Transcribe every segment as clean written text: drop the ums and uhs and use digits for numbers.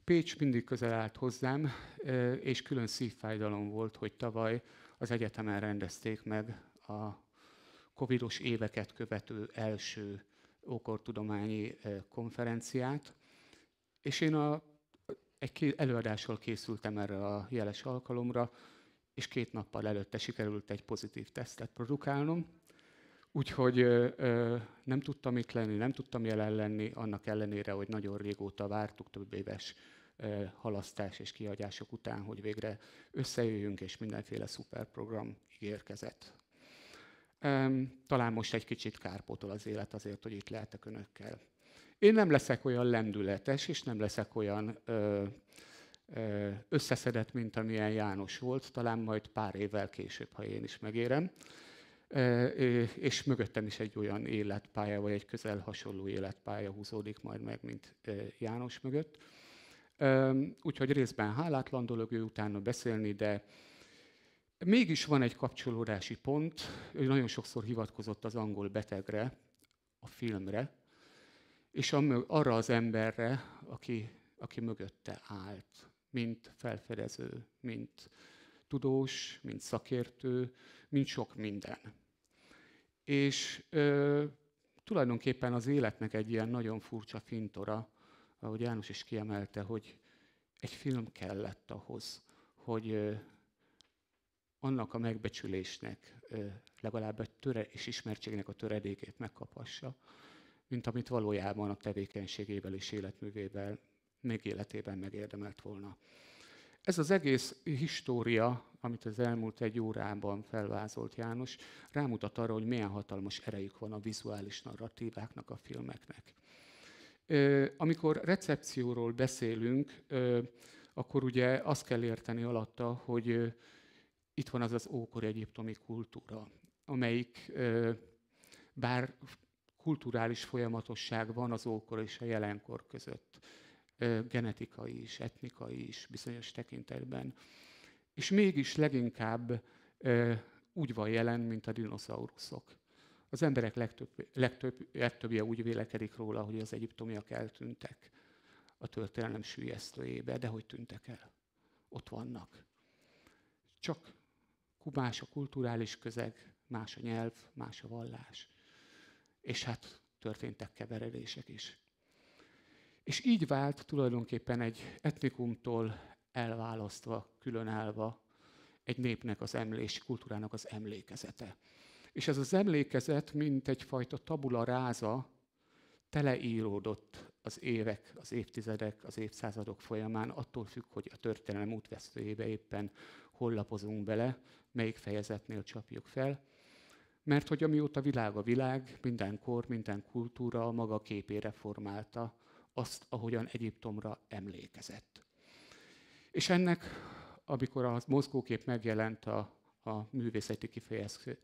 Pécs mindig közel állt hozzám, és külön szívfájdalom volt, hogy tavaly az egyetemen rendezték meg a covidos éveket követő első ókortudományi konferenciát, és én egy előadással készültem erre a jeles alkalomra, és 2 nappal előtte sikerült egy pozitív tesztet produkálnom, úgyhogy nem tudtam itt lenni, nem tudtam jelen lenni, annak ellenére, hogy nagyon régóta vártuk, több éves halasztás és kihagyások után, hogy végre összejöjjünk, és mindenféle szuperprogram ígérkezett. Talán most egy kicsit kárpótol az élet azért, hogy itt lehetek önökkel. Én nem leszek olyan lendületes, és nem leszek olyan összeszedett, mint amilyen János volt, talán majd pár évvel később, ha én is megérem. És mögöttem is egy olyan életpálya, vagy egy közel hasonló életpálya húzódik majd meg, mint János mögött. Úgyhogy részben hálátlan dolog ő utána beszélni, de mégis van egy kapcsolódási pont. Ő nagyon sokszor hivatkozott az angol betegre, a filmre, és arra az emberre, aki mögötte állt, mint felfedező, mint tudós, mint szakértő, mint sok minden. És tulajdonképpen az életnek egy ilyen nagyon furcsa fintora, ahogy János is kiemelte, hogy egy film kellett ahhoz, hogy annak a megbecsülésnek legalább és ismertségnek a töredékét megkaphassa, mint amit valójában a tevékenységével és életművével, még életében megérdemelt volna. Ez az egész história, amit az elmúlt 1 órában felvázolt János, rámutat arra, hogy milyen hatalmas erejük van a vizuális narratíváknak, a filmeknek. Amikor recepcióról beszélünk, akkor ugye azt kell érteni alatta, hogy itt van az az ókori egyiptomi kultúra, amelyik bár kulturális folyamatosság van az ókor és a jelenkor között, genetikai is, etnikai is bizonyos tekintetben. És mégis leginkább úgy van jelen, mint a dinoszauruszok. Az emberek legtöbbje úgy vélekedik róla, hogy az egyiptomiak eltűntek a történelem süllyesztőjébe, de hogy tűntek el? Ott vannak. Csak más a kulturális közeg, más a nyelv, más a vallás. És hát történtek keveredések is. És így vált tulajdonképpen egy etnikumtól elválasztva, különállva egy népnek és kultúrának az emlékezete. És ez az emlékezet, mint egyfajta tabula ráza, teleíródott az évek, az évtizedek, az évszázadok folyamán, attól függ, hogy a történelem útvesztőjébe éppen hol lapozunk bele, melyik fejezetnél csapjuk fel. Mert hogy amióta világ a világ, mindenkor, minden kultúra a maga képére formálta azt, ahogyan Egyiptomra emlékezett. És ennek, amikor a mozgókép megjelent a művészeti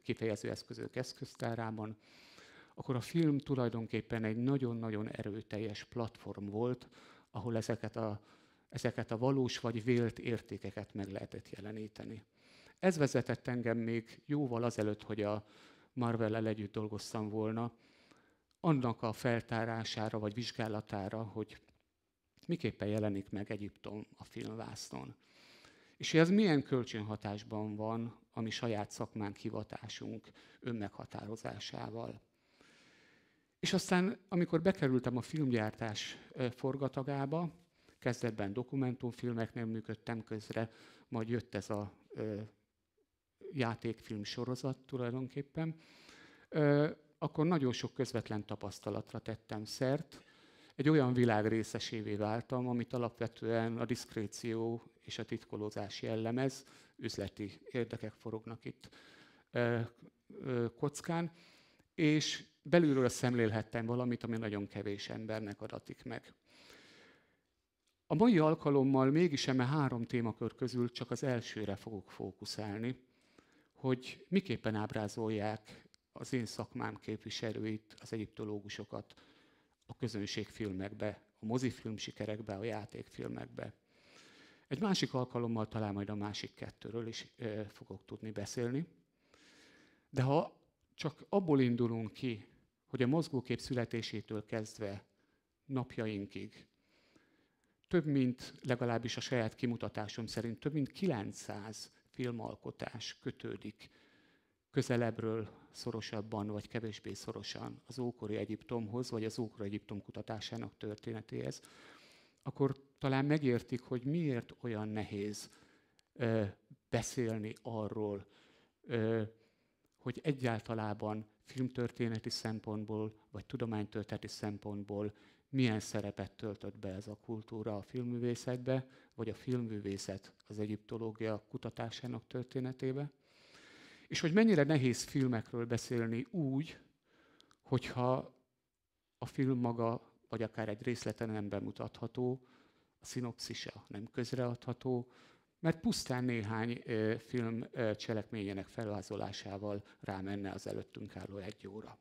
kifejező eszközök eszköztárában, akkor a film tulajdonképpen egy nagyon-nagyon erőteljes platform volt, ahol ezeket a valós vagy vélt értékeket meg lehetett jeleníteni. Ez vezetett engem még jóval azelőtt, hogy a Marvellel együtt dolgoztam volna, annak a feltárására vagy vizsgálatára, hogy miképpen jelenik meg Egyiptom a filmvásznon. És ez milyen kölcsönhatásban van a mi saját szakmánk, hivatásunk önmeghatározásával. És aztán, amikor bekerültem a filmgyártás forgatagába, kezdetben dokumentumfilmeknél működtem közre, majd jött ez a játékfilm sorozat tulajdonképpen, akkor nagyon sok közvetlen tapasztalatra tettem szert. Egy olyan világ részesévé váltam, amit alapvetően a diszkréció és a titkolózás jellemez, üzleti érdekek forognak itt kockán, és belülről szemlélhettem valamit, ami nagyon kevés embernek adatik meg. A mai alkalommal mégis eme 3 témakör közül csak az elsőre fogok fókuszálni, hogy miképpen ábrázolják az én szakmám képviselőit, az egyiptológusokat a közönségfilmekbe, a mozifilm sikerekbe, a játékfilmekbe. Egy másik alkalommal talán majd a másik 2-ről is fogok tudni beszélni. De ha csak abból indulunk ki, hogy a mozgókép születésétől kezdve napjainkig több mint, legalábbis a saját kimutatásom szerint, több mint 900 filmalkotás kötődik közelebbről, szorosabban vagy kevésbé szorosan az ókori Egyiptomhoz, vagy az ókori Egyiptom kutatásának történetéhez, akkor talán megértik, hogy miért olyan nehéz beszélni arról, hogy egyáltalában filmtörténeti szempontból, vagy tudománytörténeti szempontból milyen szerepet töltött be ez a kultúra a filmművészetbe, vagy a filmművészet az egyiptológia kutatásának történetébe. És hogy mennyire nehéz filmekről beszélni úgy, hogyha a film maga, vagy akár egy részlete nem bemutatható, a szinopszisa nem közreadható, mert pusztán néhány film cselekményének felvázolásával rámenne az előttünk álló 1 óra.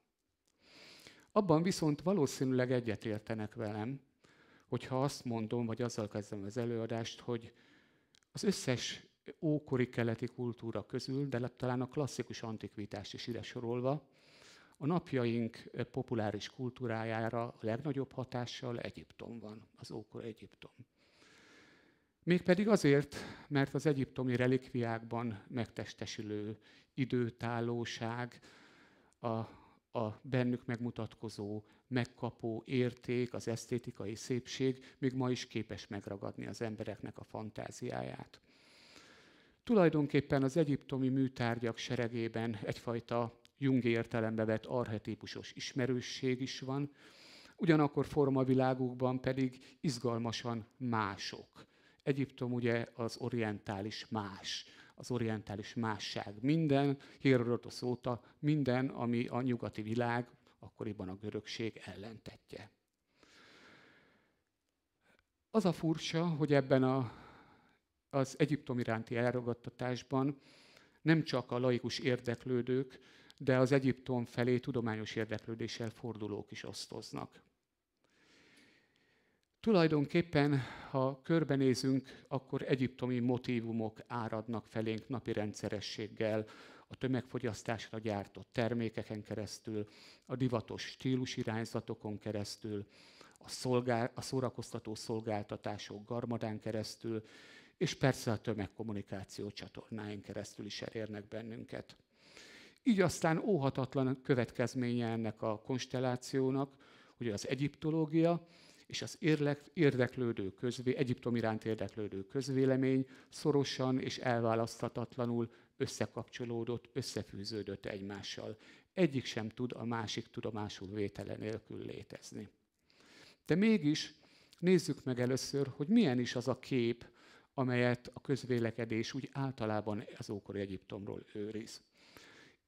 Abban viszont valószínűleg egyetértenek velem, hogyha azt mondom, vagy azzal kezdem az előadást, hogy az összes ókori keleti kultúra közül, de talán a klasszikus antikvitást is ide sorolva, a napjaink populáris kultúrájára a legnagyobb hatással Egyiptom van, az ókori Egyiptom. Mégpedig azért, mert az egyiptomi relikviákban megtestesülő időtállóság, a bennük megmutatkozó, megkapó érték, az esztétikai szépség még ma is képes megragadni az embereknek a fantáziáját. Tulajdonképpen az egyiptomi műtárgyak seregében egyfajta jungi értelembe vett archetípusos ismerősség is van, ugyanakkor formavilágukban pedig izgalmasan mások. Egyiptom ugye az orientális más, az orientális másság. Minden, Hérodotosz óta minden, ami a nyugati világ, akkoriban a görögség ellentettje. Az a furcsa, hogy ebben az Egyiptom iránti elragadtatásban nem csak a laikus érdeklődők, de az Egyiptom felé tudományos érdeklődéssel fordulók is osztoznak. Tulajdonképpen, ha körbenézünk, akkor egyiptomi motívumok áradnak felénk napi rendszerességgel, a tömegfogyasztásra gyártott termékeken keresztül, a divatos stílusirányzatokon keresztül, a szórakoztató szolgáltatások garmadán keresztül, és persze a tömegkommunikáció csatornáin keresztül is elérnek bennünket. Így aztán óhatatlan következménye ennek a konstellációnak, hogy az egyiptológia és az Egyiptom iránt érdeklődő közvélemény szorosan és elválaszthatatlanul összekapcsolódott, összefűződött egymással. Egyik sem tud a másik tudomásul vétele nélkül létezni. De mégis nézzük meg először, hogy milyen is az a kép, amelyet a közvélekedés úgy általában az ókori Egyiptomról őriz.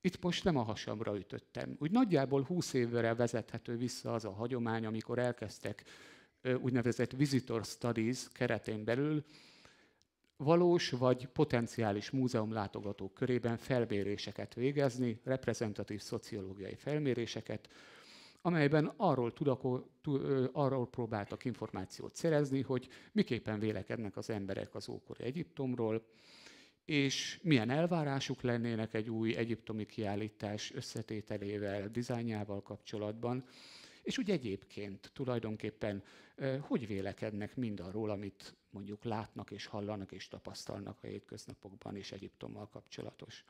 Itt most nem a hasamra ütöttem. Úgy nagyjából 20 évre vezethető vissza az a hagyomány, amikor elkezdtek úgynevezett visitor studies keretén belül valós vagy potenciális múzeumlátogatók körében felméréseket végezni, reprezentatív szociológiai felméréseket, amelyben arról próbáltak információt szerezni, hogy miképpen vélekednek az emberek az ókori Egyiptomról, és milyen elvárásuk lennének egy új egyiptomi kiállítás összetételével, dizájnjával kapcsolatban, és úgy egyébként tulajdonképpen hogy vélekednek mindarról, amit mondjuk látnak és hallanak és tapasztalnak a hétköznapokban és Egyiptommal kapcsolatos.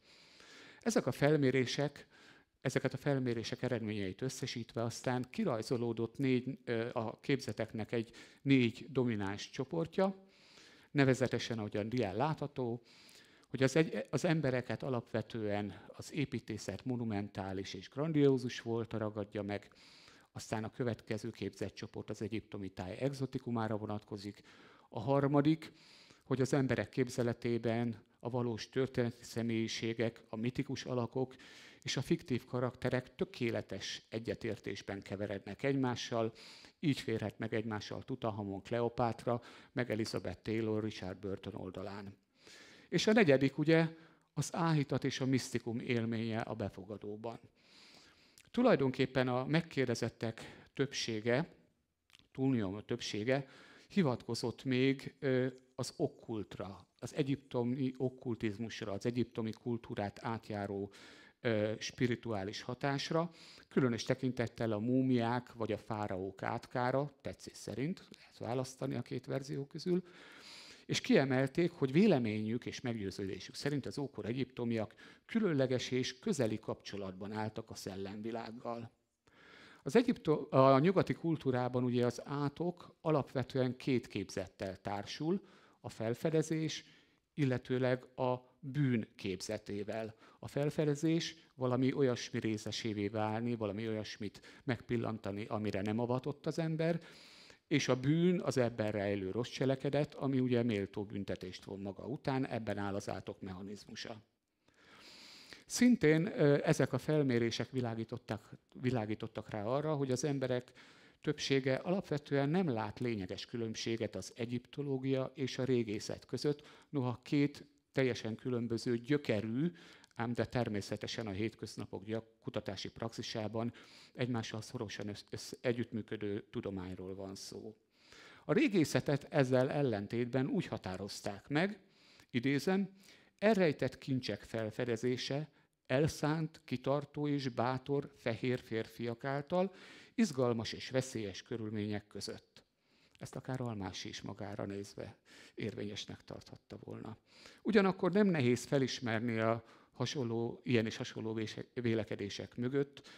Ezeket a felmérések eredményeit összesítve aztán kirajzolódott a képzeteknek egy 4 domináns csoportja, nevezetesen, ahogyan dián látható, hogy az embereket alapvetően az építészet monumentális és grandiózus volta ragadja meg, aztán a következő képzettsoport az egyiptomi táj egzotikumára vonatkozik, a harmadik, hogy az emberek képzeletében a valós történeti személyiségek, a mitikus alakok és a fiktív karakterek tökéletes egyetértésben keverednek egymással, így férhet meg egymással Tutanhamon Kleopátra, meg Elizabeth Taylor Richard Burton oldalán. És a negyedik ugye az áhítat és a misztikum élménye a befogadóban. Tulajdonképpen a megkérdezettek többsége, túlnyomó többsége hivatkozott még az okkultra, az egyiptomi okkultizmusra, az egyiptomi kultúrát átjáró spirituális hatásra, különös tekintettel a múmiák vagy a fáraók átkára, tetszés szerint, lehet választani a két verzió közül, és kiemelték, hogy véleményük és meggyőződésük szerint az ókor egyiptomiak különleges és közeli kapcsolatban álltak a szellemvilággal. A nyugati kultúrában ugye az átok alapvetően két képzettel társul, a felfedezés, illetőleg a bűn képzetével. A felfedezés valami olyasmi részesévé válni, valami olyasmit megpillantani, amire nem avatott az ember, és a bűn az ebben rejlő rossz cselekedet, ami ugye méltó büntetést von maga után, ebben áll az átok mechanizmusa. Szintén ezek a felmérések világítottak rá arra, hogy az emberek többsége alapvetően nem lát lényeges különbséget az egyiptológia és a régészet között, noha két teljesen különböző gyökerű, ám de természetesen a hétköznapok kutatási praxisában egymással szorosan együttműködő tudományról van szó. A régészetet ezzel ellentétben úgy határozták meg, idézem, elrejtett kincsek felfedezése elszánt, kitartó és bátor fehér férfiak által, izgalmas és veszélyes körülmények között. Ezt akár Almási is magára nézve érvényesnek tarthatta volna. Ugyanakkor nem nehéz felismerni a ilyen és hasonló vélekedések mögött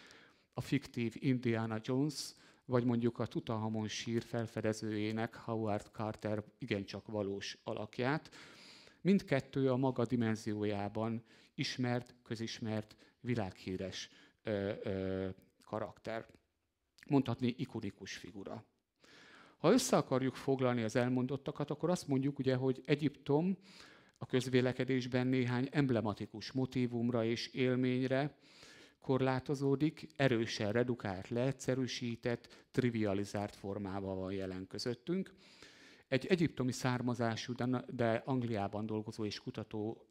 a fiktív Indiana Jones, vagy mondjuk a Tutanhamon sír felfedezőjének, Howard Carter igencsak valós alakját. Mindkettő a maga dimenziójában ismert, közismert, világhíres karakter. Mondhatni ikonikus figura. Ha össze akarjuk foglalni az elmondottakat, akkor azt mondjuk, ugye, hogy Egyiptom a közvélekedésben néhány emblematikus motívumra és élményre korlátozódik, erősen redukált, leegyszerűsített, trivializált formában van jelen közöttünk. Egy egyiptomi származású, de Angliában dolgozó és kutató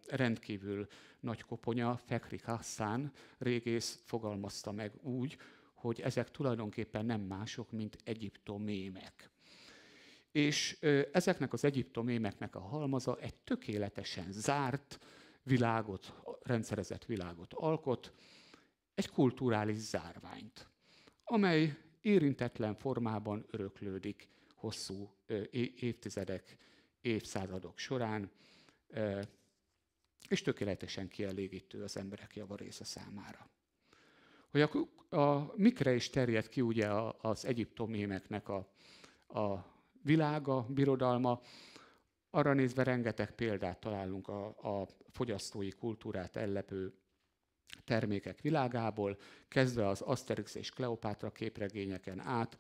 rendkívül nagy koponya, Fekri Hassan régész fogalmazta meg úgy, hogy ezek tulajdonképpen nem mások, mint egyiptomémek. És ezeknek az egyiptomémeknek a halmaza egy tökéletesen zárt világot, rendszerezett világot alkot, egy kulturális zárványt, amely érintetlen formában öröklődik hosszú évtizedek, évszázadok során, és tökéletesen kielégítő az emberek javarésze számára. Hogy mikre is terjed ki ugye az egyiptomémeknek a világa, birodalma, arra nézve rengeteg példát találunk a fogyasztói kultúrát ellepő termékek világából, kezdve az Asterix és Kleopátra képregényeken át,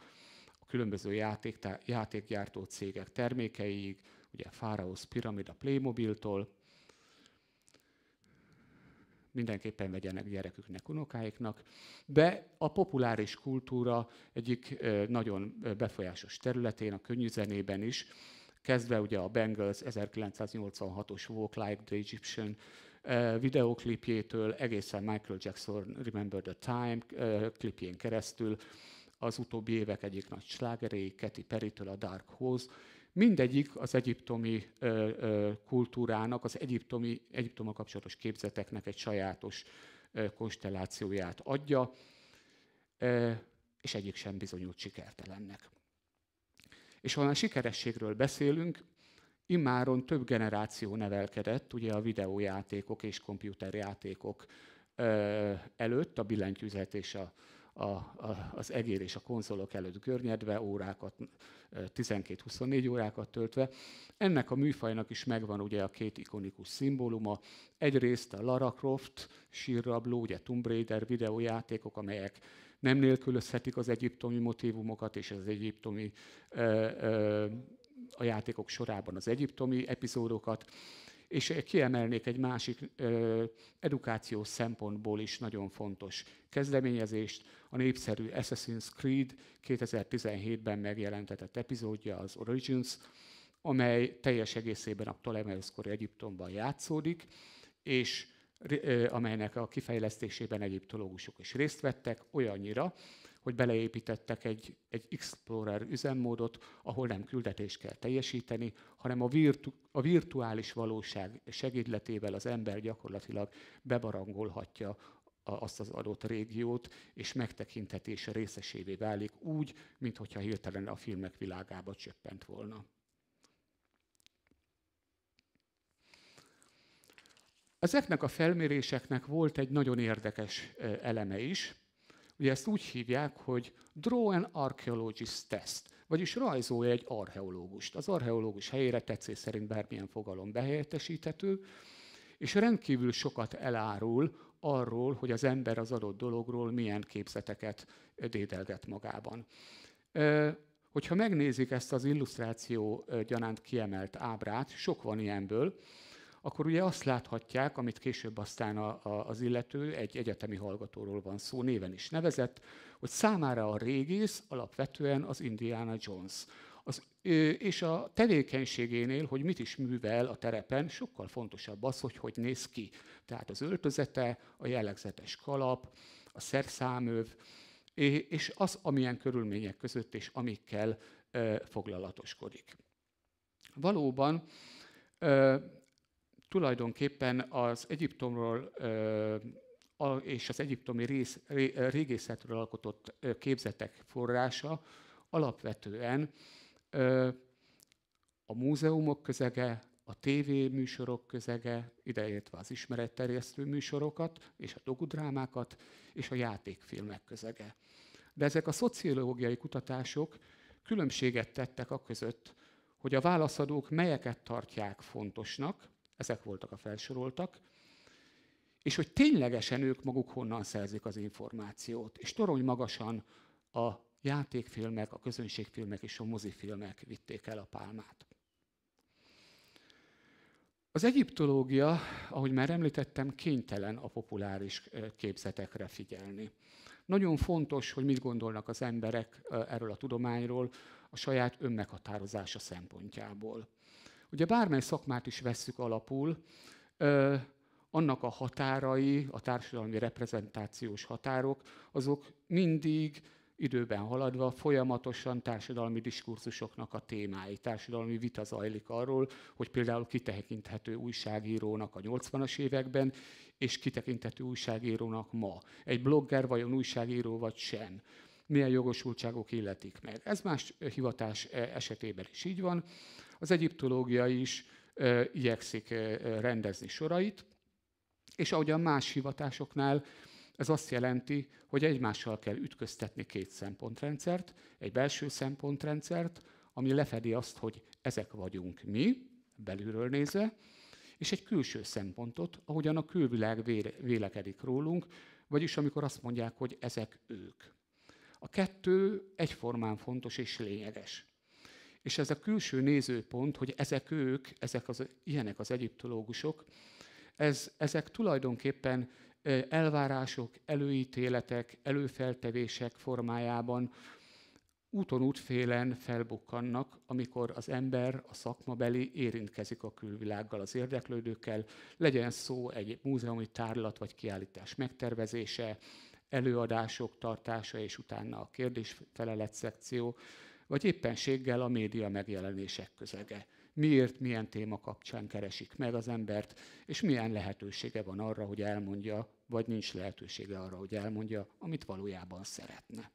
a különböző játékgyártó cégek termékeiig, ugye Pharaoh's Pyramid a Playmobiltól, mindenképpen vegyenek gyereküknek, unokáiknak, de a populáris kultúra egyik nagyon befolyásos területén, a könnyűzenében is, kezdve ugye a Bangles 1986-os Walk Like the Egyptian videóklipjétől egészen Michael Jackson Remember the Time klipjén keresztül, az utóbbi évek egyik nagy slágerei, Katy Perrytől a Dark Horse, mindegyik az egyiptomi kultúrának, az Egyiptommal kapcsolatos képzeteknek egy sajátos konstellációját adja, és egyik sem bizonyult sikertelennek. És ha a sikerességről beszélünk, immáron több generáció nevelkedett ugye a videójátékok és komputerjátékok előtt, a billentyűzet és az egér és a konzolok előtt görnyedve, órákat, 12-24 órákat töltve. Ennek a műfajnak is megvan ugye a két ikonikus szimbóluma. Egyrészt a Lara Croft sírrabló, ugye Tomb Raider videójátékok, amelyek nem nélkülözhetik az egyiptomi motívumokat és az egyiptomi a játékok sorában az egyiptomi epizódokat, és kiemelnék egy másik edukációs szempontból is nagyon fontos kezdeményezést, a népszerű Assassin's Creed 2017-ben megjelentetett epizódja, az Origins, amely teljes egészében a Ptolemeusz-kori Egyiptomban játszódik, és amelynek a kifejlesztésében egyiptológusok is részt vettek, olyannyira, hogy beleépítettek egy Explorer üzemmódot, ahol nem küldetést kell teljesíteni, hanem a virtuális valóság segédletével az ember gyakorlatilag bebarangolhatja azt az adott régiót, és megtekintheti és részesévé válik úgy, mintha hirtelen a filmek világába csöppent volna. Ezeknek a felméréseknek volt egy nagyon érdekes eleme is. Ugye ezt úgy hívják, hogy Draw an Archaeologist Test, vagyis rajzolja egy archeológust. Az archeológus helyére tetszés szerint bármilyen fogalom behelyettesíthető, és rendkívül sokat elárul arról, hogy az ember az adott dologról milyen képzeteket dédelget magában. Hogyha megnézik ezt az illusztráció gyanánt kiemelt ábrát, sok van ilyenből, akkor ugye azt láthatják, amit később aztán az illető, egy egyetemi hallgatóról van szó, néven is nevezett, hogy számára a régész alapvetően az Indiana Jones. És a tevékenységénél, hogy mit is művel a terepen, sokkal fontosabb az, hogy néz ki. Tehát az öltözete, a jellegzetes kalap, a szerszámöv, és az, amilyen körülmények között és amikkel foglalatoskodik. Valóban tulajdonképpen az Egyiptomról és az egyiptomi régészetről alkotott képzetek forrása alapvetően a múzeumok közege, a tévéműsorok közege, ideértve az ismeretterjesztő műsorokat és a dokudrámákat, és a játékfilmek közege. De ezek a szociológiai kutatások különbséget tettek aközött, hogy a válaszadók melyeket tartják fontosnak, ezek voltak a felsoroltak, és hogy ténylegesen ők maguk honnan szerzik az információt. És torony magasan a játékfilmek, a közönségfilmek és a mozifilmek vitték el a pálmát. Az egyiptológia, ahogy már említettem, kénytelen a populáris képzetekre figyelni. Nagyon fontos, hogy mit gondolnak az emberek erről a tudományról a saját önmeghatározása szempontjából. Ugye bármely szakmát is vesszük alapul, annak a határai, a társadalmi reprezentációs határok, azok mindig időben haladva folyamatosan társadalmi diskurzusoknak a témái. Társadalmi vita zajlik arról, hogy például kitekinthető újságírónak a 80-as években, és kitekinthető újságírónak ma. Egy blogger vajon újságíró vagy sem? Milyen jogosultságok illetik meg? Ez más hivatás esetében is így van. Az egyiptológia is igyekszik rendezni sorait, és ahogyan más hivatásoknál, ez azt jelenti, hogy egymással kell ütköztetni két szempontrendszert, egy belső szempontrendszert, ami lefedi azt, hogy ezek vagyunk mi, belülről nézve, és egy külső szempontot, ahogyan a külvilág vélekedik rólunk, vagyis amikor azt mondják, hogy ezek ők. A kettő egyformán fontos és lényeges. És ez a külső nézőpont, hogy ezek ők, ilyenek az egyiptológusok, ezek tulajdonképpen elvárások, előítéletek, előfeltevések formájában úton útfélen felbukkannak, amikor az ember, a szakmabeli érintkezik a külvilággal, az érdeklődőkkel, legyen szó egy múzeumi tárlat vagy kiállítás megtervezése, előadások tartása és utána a kérdés-felelet szekció, vagy éppenséggel a média megjelenések közege. Miért, milyen téma kapcsán keresik meg az embert, és milyen lehetősége van arra, hogy elmondja, vagy nincs lehetősége arra, hogy elmondja, amit valójában szeretne.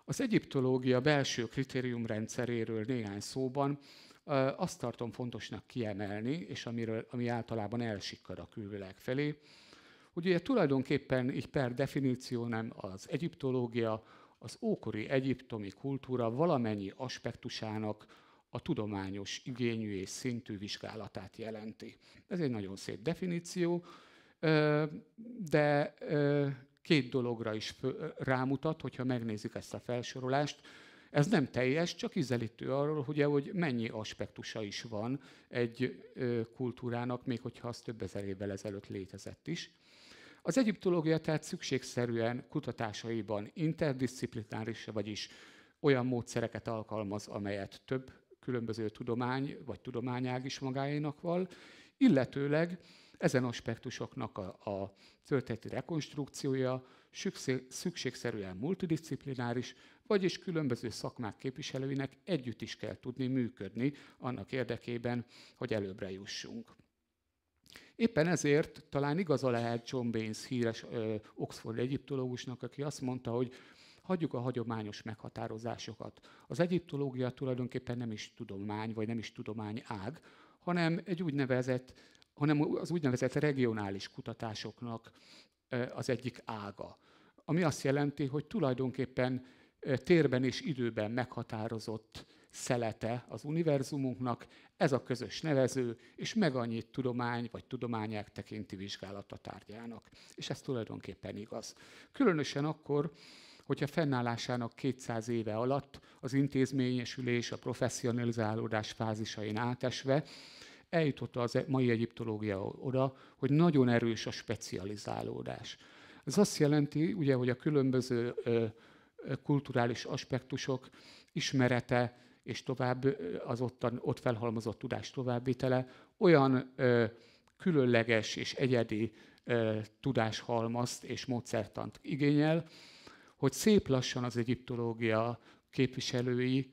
Az egyiptológia belső kritériumrendszeréről néhány szóban azt tartom fontosnak kiemelni, és ami általában elsikkad a külvilág felé, hogy ugye tulajdonképpen így per definíció nem az egyiptológia, az ókori egyiptomi kultúra valamennyi aspektusának a tudományos igényű és szintű vizsgálatát jelenti. Ez egy nagyon szép definíció, de két dologra is rámutat, hogyha megnézik ezt a felsorolást. Ez nem teljes, csak ízelítő arról, hogy mennyi aspektusa is van egy kultúrának, még hogyha az több ezer évvel ezelőtt létezett is. Az egyiptológia tehát szükségszerűen kutatásaiban interdisziplináris, vagyis olyan módszereket alkalmaz, amelyet több különböző tudomány vagy tudományág is magáénak val, illetőleg Ezen aspektusoknak a történeti rekonstrukciója szükségszerűen multidisciplináris, vagyis különböző szakmák képviselőinek együtt is kell tudni működni annak érdekében, hogy előbbre jussunk. Éppen ezért talán igaza lehet John Baines híres Oxford egyiptológusnak, aki azt mondta, hogy hagyjuk a hagyományos meghatározásokat. Az egyiptológia tulajdonképpen nem is tudomány, vagy nem is tudományág, hanem az úgynevezett regionális kutatásoknak az egyik ága. Ami azt jelenti, hogy tulajdonképpen térben és időben meghatározott szelete az univerzumunknak, ez a közös nevező, és meg annyit tudomány vagy tudományág tekinti vizsgálata tárgyának. És ez tulajdonképpen igaz. Különösen akkor, hogyha fennállásának 200 éve alatt az intézményesülés, a professzionalizálódás fázisain átesve eljutott az mai egyiptológia oda, hogy nagyon erős a specializálódás. Ez azt jelenti, ugye, hogy a különböző kulturális aspektusok ismerete és tovább az ott felhalmozott tudás továbbvitele olyan különleges és egyedi tudáshalmazt és módszertant igényel, hogy szép lassan az egyiptológia képviselői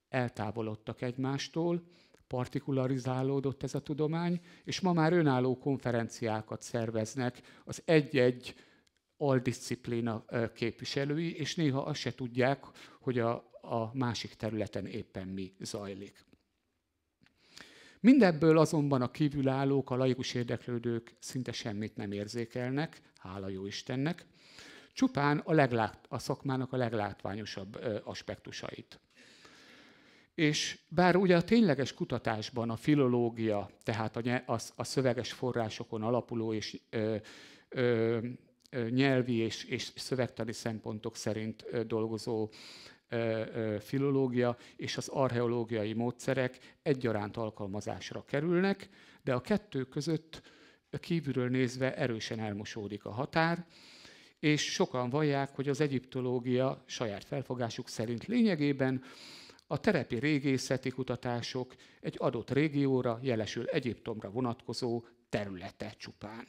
eltávolodtak egymástól, partikularizálódott ez a tudomány, és ma már önálló konferenciákat szerveznek az egy-egy aldisziplína képviselői, és néha azt se tudják, hogy a másik területen éppen mi zajlik. Mindebből azonban a kívülállók, a laikus érdeklődők szinte semmit nem érzékelnek, hála jó Istennek, csupán a szakmának a leglátványosabb aspektusait. És bár ugye a tényleges kutatásban a filológia, tehát a szöveges forrásokon alapuló és nyelvi és szövegtani szempontok szerint dolgozó filológia és az archeológiai módszerek egyaránt alkalmazásra kerülnek, de a kettő között kívülről nézve erősen elmosódik a határ, és sokan vallják, hogy az egyiptológia saját felfogásuk szerint lényegében a terepi régészeti kutatások egy adott régióra, jelesül Egyiptomra vonatkozó területe csupán.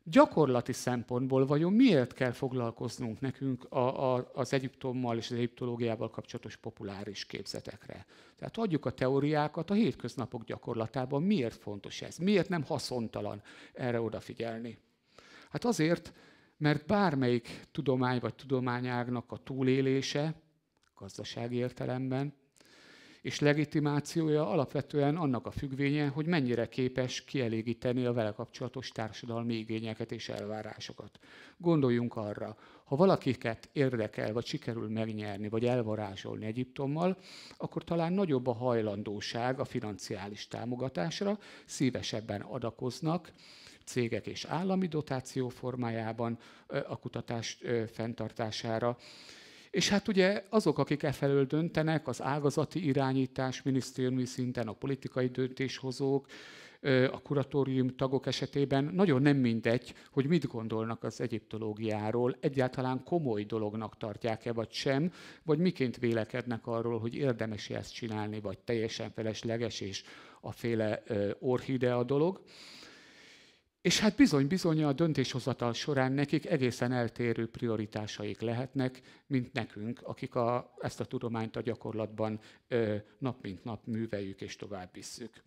Gyakorlati szempontból vajon miért kell foglalkoznunk nekünk az Egyiptommal és az egyiptológiával kapcsolatos populáris képzetekre? Tehát adjuk a teóriákat, a hétköznapok gyakorlatában miért fontos ez? Miért nem haszontalan erre odafigyelni? Hát azért, mert bármelyik tudomány vagy tudományágnak a túlélése, gazdasági értelemben, és legitimációja alapvetően annak a függvénye, hogy mennyire képes kielégíteni a vele kapcsolatos társadalmi igényeket és elvárásokat. Gondoljunk arra, ha valakiket érdekel, vagy sikerül megnyerni, vagy elvarázsolni Egyiptommal, akkor talán nagyobb a hajlandóság a financiális támogatásra, szívesebben adakoznak cégek és állami dotáció formájában a kutatás fenntartására. És hát ugye azok, akik efelől döntenek, az ágazati irányítás, minisztériumi szinten, a politikai döntéshozók, a kuratórium tagok esetében nagyon nem mindegy, hogy mit gondolnak az egyiptológiáról, egyáltalán komoly dolognak tartják-e vagy sem, vagy miként vélekednek arról, hogy érdemes ezt csinálni, vagy teljesen felesleges és a féle orchidea dolog. És hát bizony-bizony a döntéshozatal során nekik egészen eltérő prioritásaik lehetnek, mint nekünk, akik ezt a tudományt a gyakorlatban nap mint nap műveljük és tovább visszük.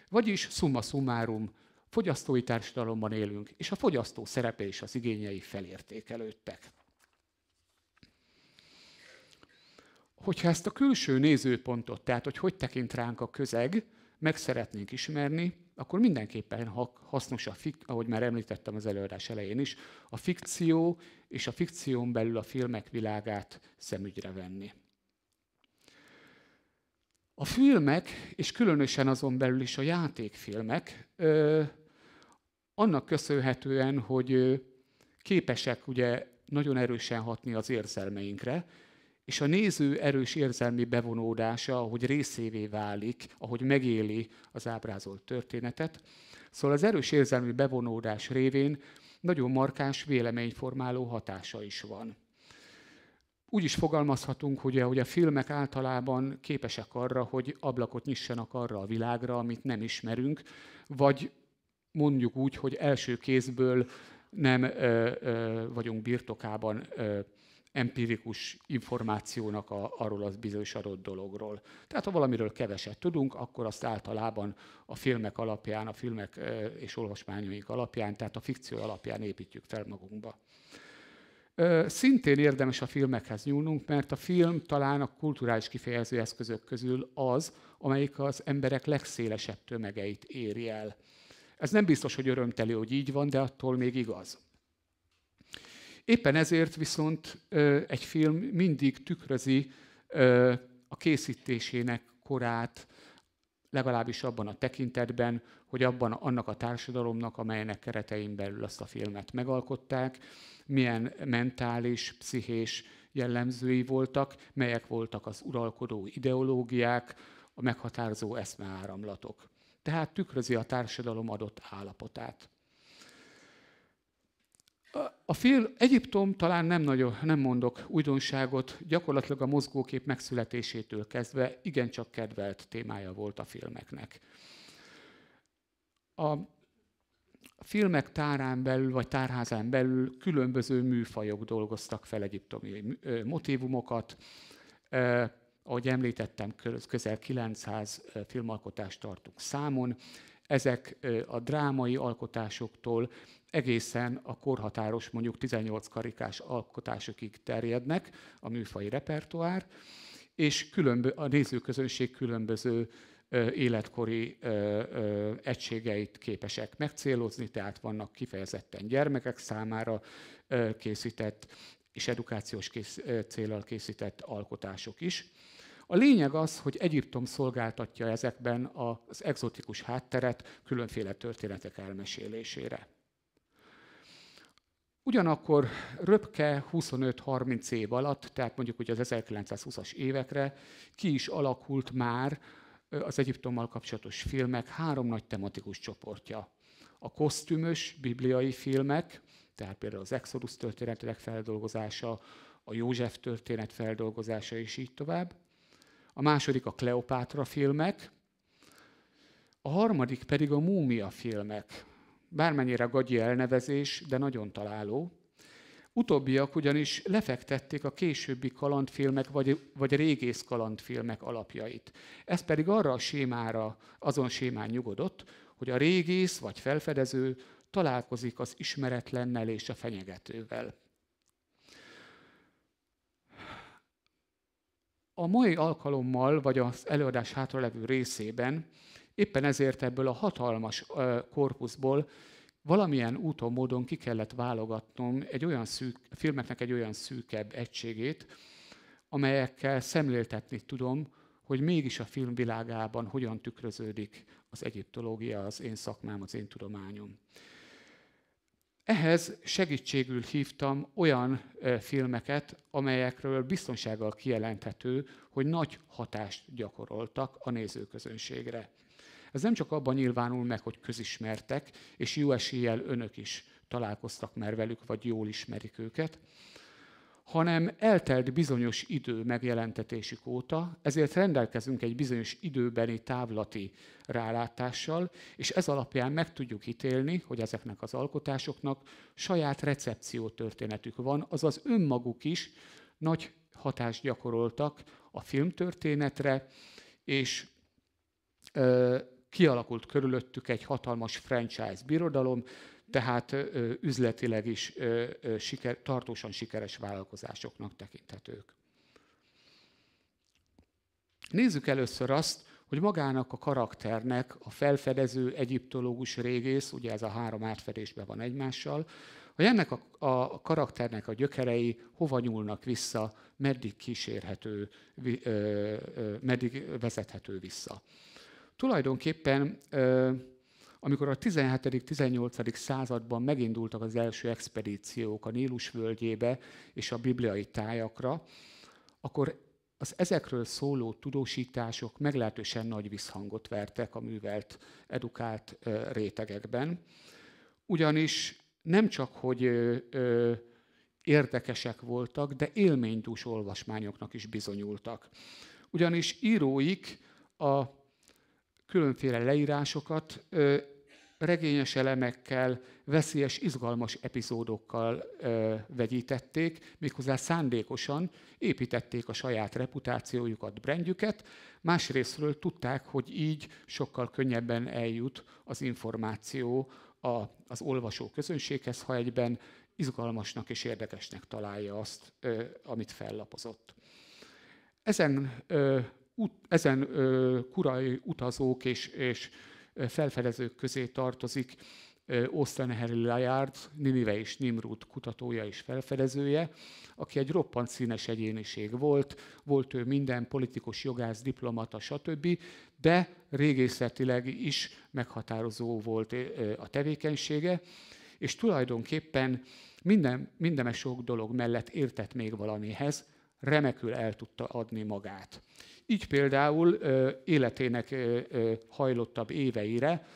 Vagyis summa summarum, fogyasztói társadalomban élünk, és a fogyasztó szerepe és az igényei felértékelődtek. Hogyha ezt a külső nézőpontot, tehát hogy tekint ránk a közeg, meg szeretnénk ismerni, akkor mindenképpen hasznos, ahogy már említettem az előadás elején is, a fikció és a fikción belül a filmek világát szemügyre venni. A filmek, és különösen azon belül is a játékfilmek, annak köszönhetően, hogy képesek ugye nagyon erősen hatni az érzelmeinkre, és a néző erős érzelmi bevonódása, ahogy részévé válik, ahogy megéli az ábrázolt történetet. Szóval az erős érzelmi bevonódás révén nagyon markáns véleményformáló hatása is van. Úgy is fogalmazhatunk, hogy a filmek általában képesek arra, hogy ablakot nyissanak arra a világra, amit nem ismerünk, vagy mondjuk úgy, hogy első kézből nem vagyunk birtokában empirikus információnak arról az bizonyos adott dologról. Tehát ha valamiről keveset tudunk, akkor azt általában a filmek alapján, a filmek és olvasmányaink alapján, tehát a fikció alapján építjük fel magunkba. Szintén érdemes a filmekhez nyúlnunk, mert a film talán a kulturális kifejező eszközök közül az, amelyik az emberek legszélesebb tömegeit éri el. Ez nem biztos, hogy örömteli, hogy így van, de attól még igaz. Éppen ezért viszont egy film mindig tükrözi a készítésének korát, legalábbis abban a tekintetben, hogy annak a társadalomnak, amelynek keretein belül azt a filmet megalkották, milyen mentális, pszichés jellemzői voltak, melyek voltak az uralkodó ideológiák, a meghatározó eszmeáramlatok. Tehát tükrözi a társadalom adott állapotát. A film Egyiptom talán nem mondok újdonságot, gyakorlatilag a mozgókép megszületésétől kezdve igencsak kedvelt témája volt a filmeknek. A filmek tárán belül, vagy tárházán belül különböző műfajok dolgoztak fel egyiptomi motívumokat. Ahogy említettem, közel 900 filmalkotást tartunk számon. Ezek a drámai alkotásoktól egészen a korhatáros, mondjuk 18 karikás alkotásokig terjednek a műfaji repertoár, és a nézőközönség különböző életkori egységeit képesek megcélozni, tehát vannak kifejezetten gyermekek számára készített és edukációs céllal készített alkotások is. A lényeg az, hogy Egyiptom szolgáltatja ezekben az egzotikus hátteret különféle történetek elmesélésére. Ugyanakkor röpke 25-30 év alatt, tehát mondjuk ugye az 1920-as évekre ki is alakult már az Egyiptommal kapcsolatos filmek 3 nagy tematikus csoportja. A kosztümös bibliai filmek, tehát például az Exodus történetek feldolgozása, a József történet feldolgozása és így tovább. A második a Kleopátra filmek, a harmadik pedig a múmia filmek. Bármennyire gagyi elnevezés, de nagyon találó. Utóbbiak ugyanis lefektették a későbbi kalandfilmek vagy régész kalandfilmek alapjait. Ez pedig arra a sémára, azon sémán nyugodott, hogy a régész vagy felfedező találkozik az ismeretlennel és a fenyegetővel. A mai alkalommal, vagy az előadás hátralevő részében éppen ezért ebből a hatalmas korpuszból valamilyen úton, módon ki kellett válogatnom filmeknek egy olyan szűkebb egységét, amelyekkel szemléltetni tudom, hogy mégis a filmvilágában hogyan tükröződik az egyiptológia, az én szakmám, az én tudományom. Ehhez segítségül hívtam olyan filmeket, amelyekről biztonsággal kijelenthető, hogy nagy hatást gyakoroltak a nézőközönségre. Ez nem csak abban nyilvánul meg, hogy közismertek, és jó eséllyel önök is találkoztak már velük, vagy jól ismerik őket, hanem eltelt bizonyos idő megjelentetésük óta, ezért rendelkezünk egy bizonyos időbeni távlati rálátással, és ez alapján meg tudjuk ítélni, hogy ezeknek az alkotásoknak saját recepciótörténetük van, azaz önmaguk is nagy hatást gyakoroltak a filmtörténetre, és kialakult körülöttük egy hatalmas franchise birodalom, tehát üzletileg is tartósan sikeres vállalkozásoknak tekinthetők. Nézzük először azt, hogy magának a karakternek a felfedező egyiptológus régész, ugye ez a 3 átfedésben van egymással, hogy ennek a karakternek a gyökerei hova nyúlnak vissza, meddig meddig vezethető vissza. Tulajdonképpen, amikor a 17.-18. században megindultak az első expedíciók a Nílus völgyébe és a bibliai tájakra, akkor az ezekről szóló tudósítások meglehetősen nagy visszhangot vertek a művelt, edukált rétegekben. Ugyanis nem csak, hogy érdekesek voltak, de élménydús olvasmányoknak is bizonyultak. Ugyanis íróik a különféle leírásokat regényes elemekkel, veszélyes, izgalmas epizódokkal vegyítették, méghozzá szándékosan építették a saját reputációjukat, brandjüket, másrésztről tudták, hogy így sokkal könnyebben eljut az információ az olvasó közönséghez, ha egyben izgalmasnak és érdekesnek találja azt, amit fellapozott. Ezen kurai utazók és felfedezők közé tartozik Austen Henry Layard, Ninive és Nimrud kutatója és felfedezője, aki egy roppant színes egyéniség volt. Volt ő minden politikus, jogász, diplomata, stb., de régészetileg is meghatározó volt a tevékenysége, és tulajdonképpen minden sok dolog mellett értett még valamihez, remekül el tudta adni magát. Így például életének hajlottabb éveire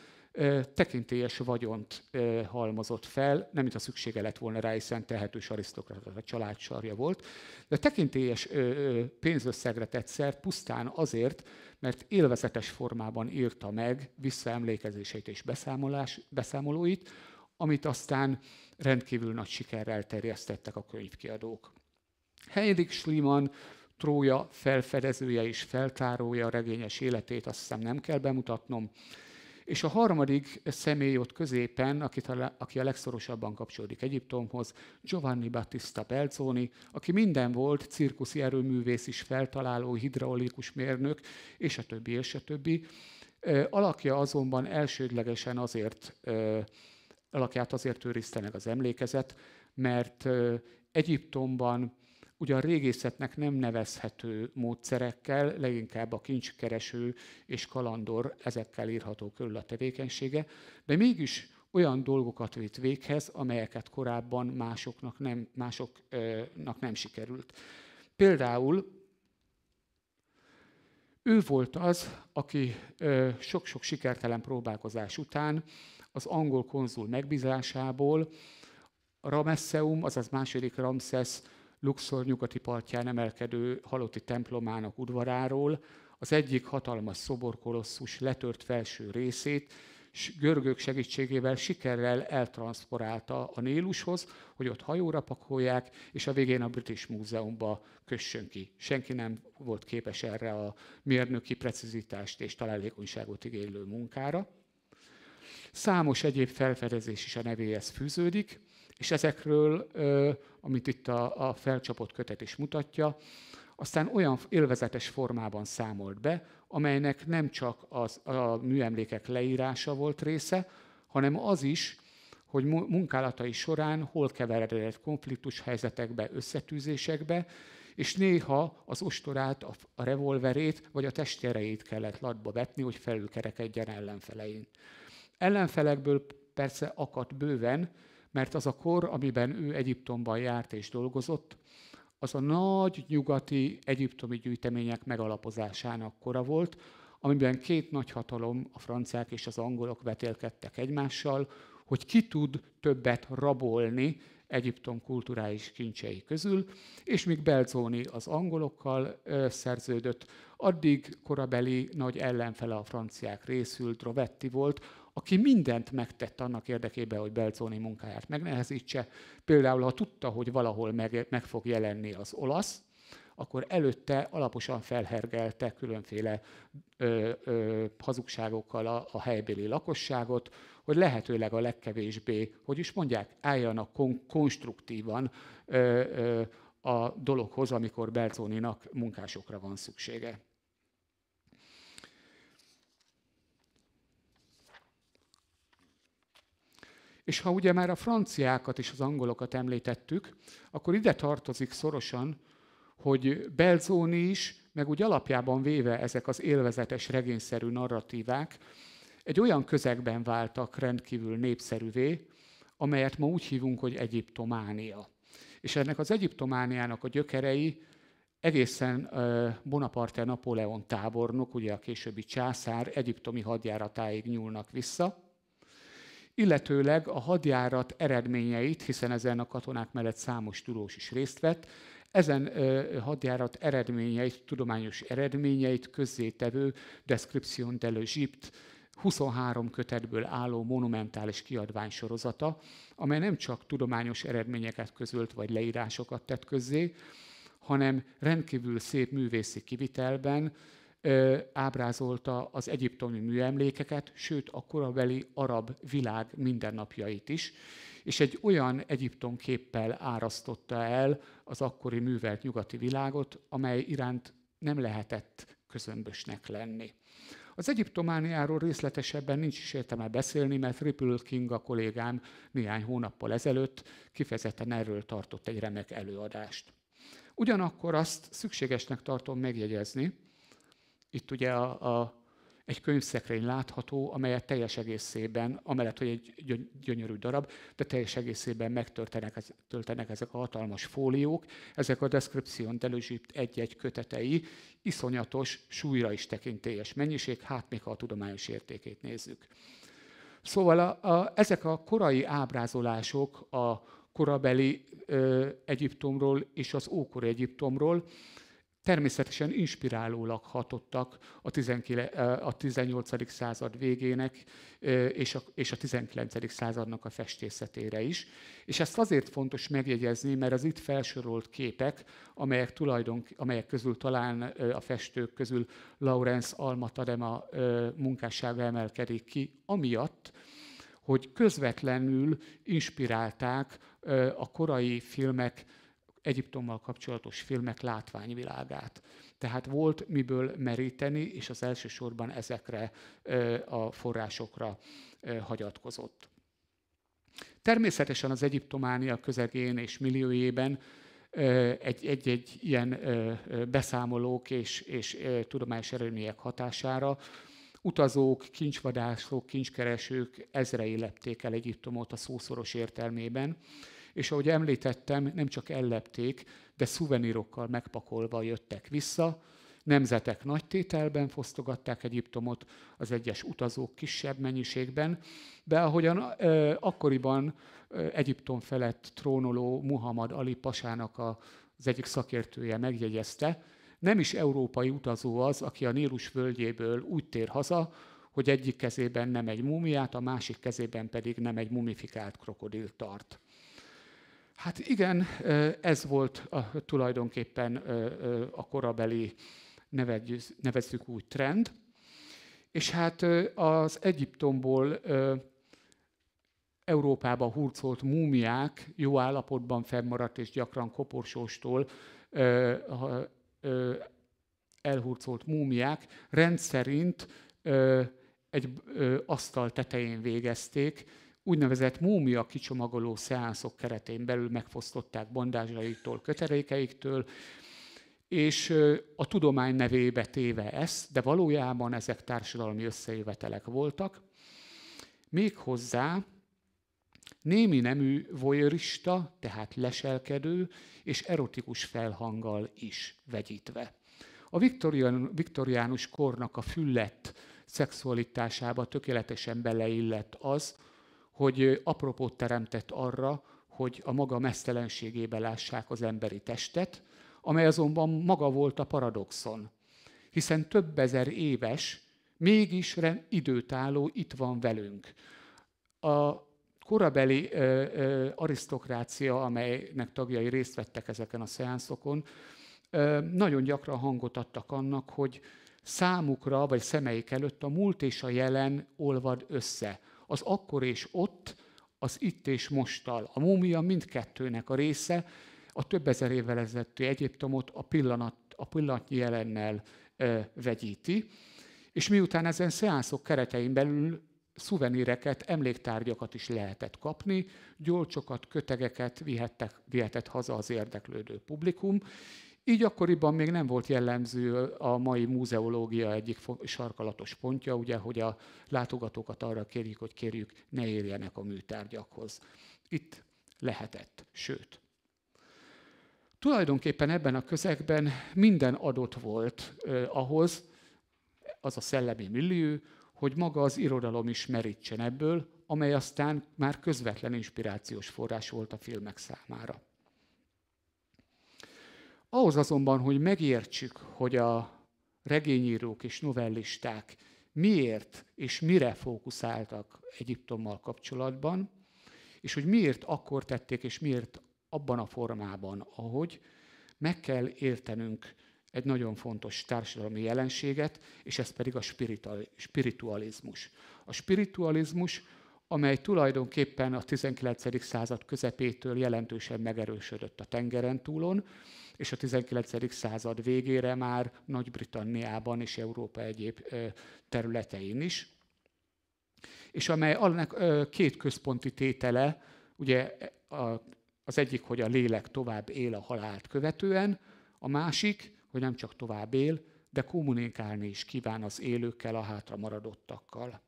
tekintélyes vagyont halmozott fel, nem mint a szüksége lett volna rá, hiszen tehetős arisztokrata családsarja volt, de tekintélyes pénzösszegre tett szert pusztán azért, mert élvezetes formában írta meg visszaemlékezéseit és beszámolóit, amit aztán rendkívül nagy sikerrel terjesztettek a könyvkiadók. Heinrich Schliemann, Trója felfedezője és feltárója a regényes életét, azt hiszem nem kell bemutatnom. És a harmadik személy ott középen, aki a legszorosabban kapcsolódik Egyiptomhoz, Giovanni Battista Belzoni, aki minden volt, cirkuszi erőművész is, feltaláló, hidraulikus mérnök, és a többi, és a többi. Alakja azonban elsődlegesen alakját azért őrizte meg az emlékezet, mert Egyiptomban ugyan régészetnek nem nevezhető módszerekkel, leginkább a kincskereső és kalandor, ezekkel írható körül a tevékenysége, de mégis olyan dolgokat vitt véghez, amelyeket korábban másoknak nem sikerült. Például ő volt az, aki sok-sok sikertelen próbálkozás után az angol konzul megbízásából a Ramesseum, azaz második Ramszesz Luxor nyugati partján emelkedő halotti templomának udvaráról az egyik hatalmas szoborkolosszus letört felső részét, és görögök segítségével sikerrel eltranszporálta a Nílushoz, hogy ott hajóra pakolják, és a végén a British Múzeumba kössön ki. Senki nem volt képes erre a mérnöki precizitást és találékonyságot igénylő munkára. Számos egyéb felfedezés is a nevéhez fűződik, és ezekről, amit itt a felcsapott kötet is mutatja, aztán olyan élvezetes formában számolt be, amelynek nem csak a műemlékek leírása volt része, hanem az is, hogy munkálatai során hol keveredett konfliktus helyzetekbe, összetűzésekbe, és néha az ostorát, a revolverét vagy a testjereit kellett latba vetni, hogy felülkerekedjen ellenfelein. Ellenfelekből persze akadt bőven, mert az a kor, amiben ő Egyiptomban járt és dolgozott, az a nagy nyugati egyiptomi gyűjtemények megalapozásának kora volt, amiben két nagyhatalom, a franciák és az angolok vetélkedtek egymással, hogy ki tud többet rabolni Egyiptom kulturális kincsei közül, és míg Belzoni az angolokkal szerződött, addig korabeli nagy ellenfele a franciák részül Drovetti volt, aki mindent megtett annak érdekében, hogy Belzoni munkáját megnehezítse. Például, ha tudta, hogy valahol meg fog jelenni az olasz, akkor előtte alaposan felhergelte különféle hazugságokkal a helybéli lakosságot, hogy lehetőleg a legkevésbé, hogy is mondják, álljanak konstruktívan a dologhoz, amikor Belzoninak munkásokra van szüksége. És ha ugye már a franciákat és az angolokat említettük, akkor ide tartozik szorosan, hogy Belzoni is, meg úgy alapjában véve ezek az élvezetes, regényszerű narratívák egy olyan közegben váltak rendkívül népszerűvé, amelyet ma úgy hívunk, hogy egyiptománia. És ennek az egyiptomániának a gyökerei egészen Bonaparte Napóleon tábornok, ugye a későbbi császár egyiptomi hadjáratáig nyúlnak vissza, illetőleg a hadjárat eredményeit, hiszen ezen a katonák mellett számos tudós is részt vett, ezen hadjárat eredményeit, tudományos eredményeit közzétevő Description de l'Égypte 23 kötetből álló monumentális kiadványsorozata, amely nem csak tudományos eredményeket közölt vagy leírásokat tett közzé, hanem rendkívül szép művészi kivitelben ábrázolta az egyiptomi műemlékeket, sőt a korabeli arab világ mindennapjait is, és egy olyan Egyiptom képpel árasztotta el az akkori művelt nyugati világot, amely iránt nem lehetett közömbösnek lenni. Az egyiptomániáról részletesebben nincs is értelme beszélni, mert Ripple King, a kollégám néhány hónappal ezelőtt kifejezetten erről tartott egy remek előadást. Ugyanakkor azt szükségesnek tartom megjegyezni, itt ugye egy könyvszekrény látható, amelyet teljes egészében, amellett, hogy egy gyönyörű darab, de teljes egészében megtöltenek ezek a hatalmas fóliók, ezek a Description d'Egypte egy-egy kötetei, iszonyatos, súlyra is tekintélyes mennyiség, hát még ha a tudományos értékét nézzük. Szóval ezek a korai ábrázolások a korabeli Egyiptomról és az ókori Egyiptomról természetesen inspirálólag hatottak a 18. század végének és a 19. századnak a festészetére is. És ezt azért fontos megjegyezni, mert az itt felsorolt képek, amelyek közül talán a festők közül Laurence Alma Tadema munkássága emelkedik ki, amiatt, hogy közvetlenül inspirálták a korai filmek, Egyiptommal kapcsolatos filmek látványvilágát. Tehát volt miből meríteni, és az elsősorban ezekre a forrásokra hagyatkozott. Természetesen az egyiptománia közegén és milliójében egy-egy ilyen beszámolók és tudományos eredmények hatására utazók, kincsvadászok, kincskeresők ezrei lepték el Egyiptomot a szószoros értelmében, és ahogy említettem, nem csak ellepték, de szuvenírokkal megpakolva jöttek vissza, nemzetek nagy tételben fosztogatták Egyiptomot, az egyes utazók kisebb mennyiségben, de ahogyan akkoriban Egyiptom felett trónoló Muhammad Ali pasának az egyik szakértője megjegyezte, nem is európai utazó az, aki a Nílus völgyéből úgy tér haza, hogy egyik kezében nem egy múmiát, a másik kezében pedig nem egy mumifikált krokodilt tart. Hát igen, ez volt tulajdonképpen a korabeli, nevezzük úgy, trend. És hát az Egyiptomból Európába hurcolt múmiák, jó állapotban fennmaradt és gyakran koporsóstól elhurcolt múmiák rendszerint egy asztal tetején végezték, úgynevezett múmia kicsomagoló szeánszok keretén belül megfosztották bandázsaiktól, kötelékeiktől, és a tudomány nevébe téve ezt, de valójában ezek társadalmi összejövetelek voltak. Méghozzá némi nemű voyeurista, tehát leselkedő és erotikus felhanggal is vegyítve. A viktoriánus kornak a füllett szexualitásába tökéletesen beleillett az, hogy apropót teremtett arra, hogy a maga meztelenségébe lássák az emberi testet, amely azonban maga volt a paradoxon. Hiszen több ezer éves, mégis időtálló itt van velünk. A korabeli arisztokrácia, amelynek tagjai részt vettek ezeken a szeánszokon, nagyon gyakran hangot adtak annak, hogy számukra, vagy szemeik előtt a múlt és a jelen olvad össze. Az akkor és ott, az itt és mosttal. A múmia mindkettőnek a része, a több ezer évvel ezelőtti Egyiptomot a pillanatnyi jelennel vegyíti. És miután ezen szeánszok keretein belül szuveníreket, emléktárgyakat is lehetett kapni, gyolcsokat, kötegeket vihetett haza az érdeklődő publikum. Így akkoriban még nem volt jellemző a mai múzeológia egyik sarkalatos pontja, ugye, hogy a látogatókat arra kérjük, hogy ne érjenek a műtárgyakhoz. Itt lehetett, sőt. Tulajdonképpen ebben a közegben minden adott volt ahhoz, az a szellemi millió, hogy maga az irodalom is merítsen ebből, amely aztán már közvetlen inspirációs forrás volt a filmek számára. Ahhoz azonban, hogy megértsük, hogy a regényírók és novellisták miért és mire fókuszáltak Egyiptommal kapcsolatban, és hogy miért akkor tették, és miért abban a formában, ahogy, meg kell értenünk egy nagyon fontos társadalmi jelenséget, és ez pedig a spiritualizmus. A spiritualizmus, amely tulajdonképpen a 19. század közepétől jelentősen megerősödött a tengeren túlon, és a 19. század végére már Nagy-Britanniában és Európa egyéb területein is, és amely annak két központi tétele, ugye az egyik, hogy a lélek tovább él a halált követően, a másik, hogy nem csak tovább él, de kommunikálni is kíván az élőkkel, a hátra maradottakkal.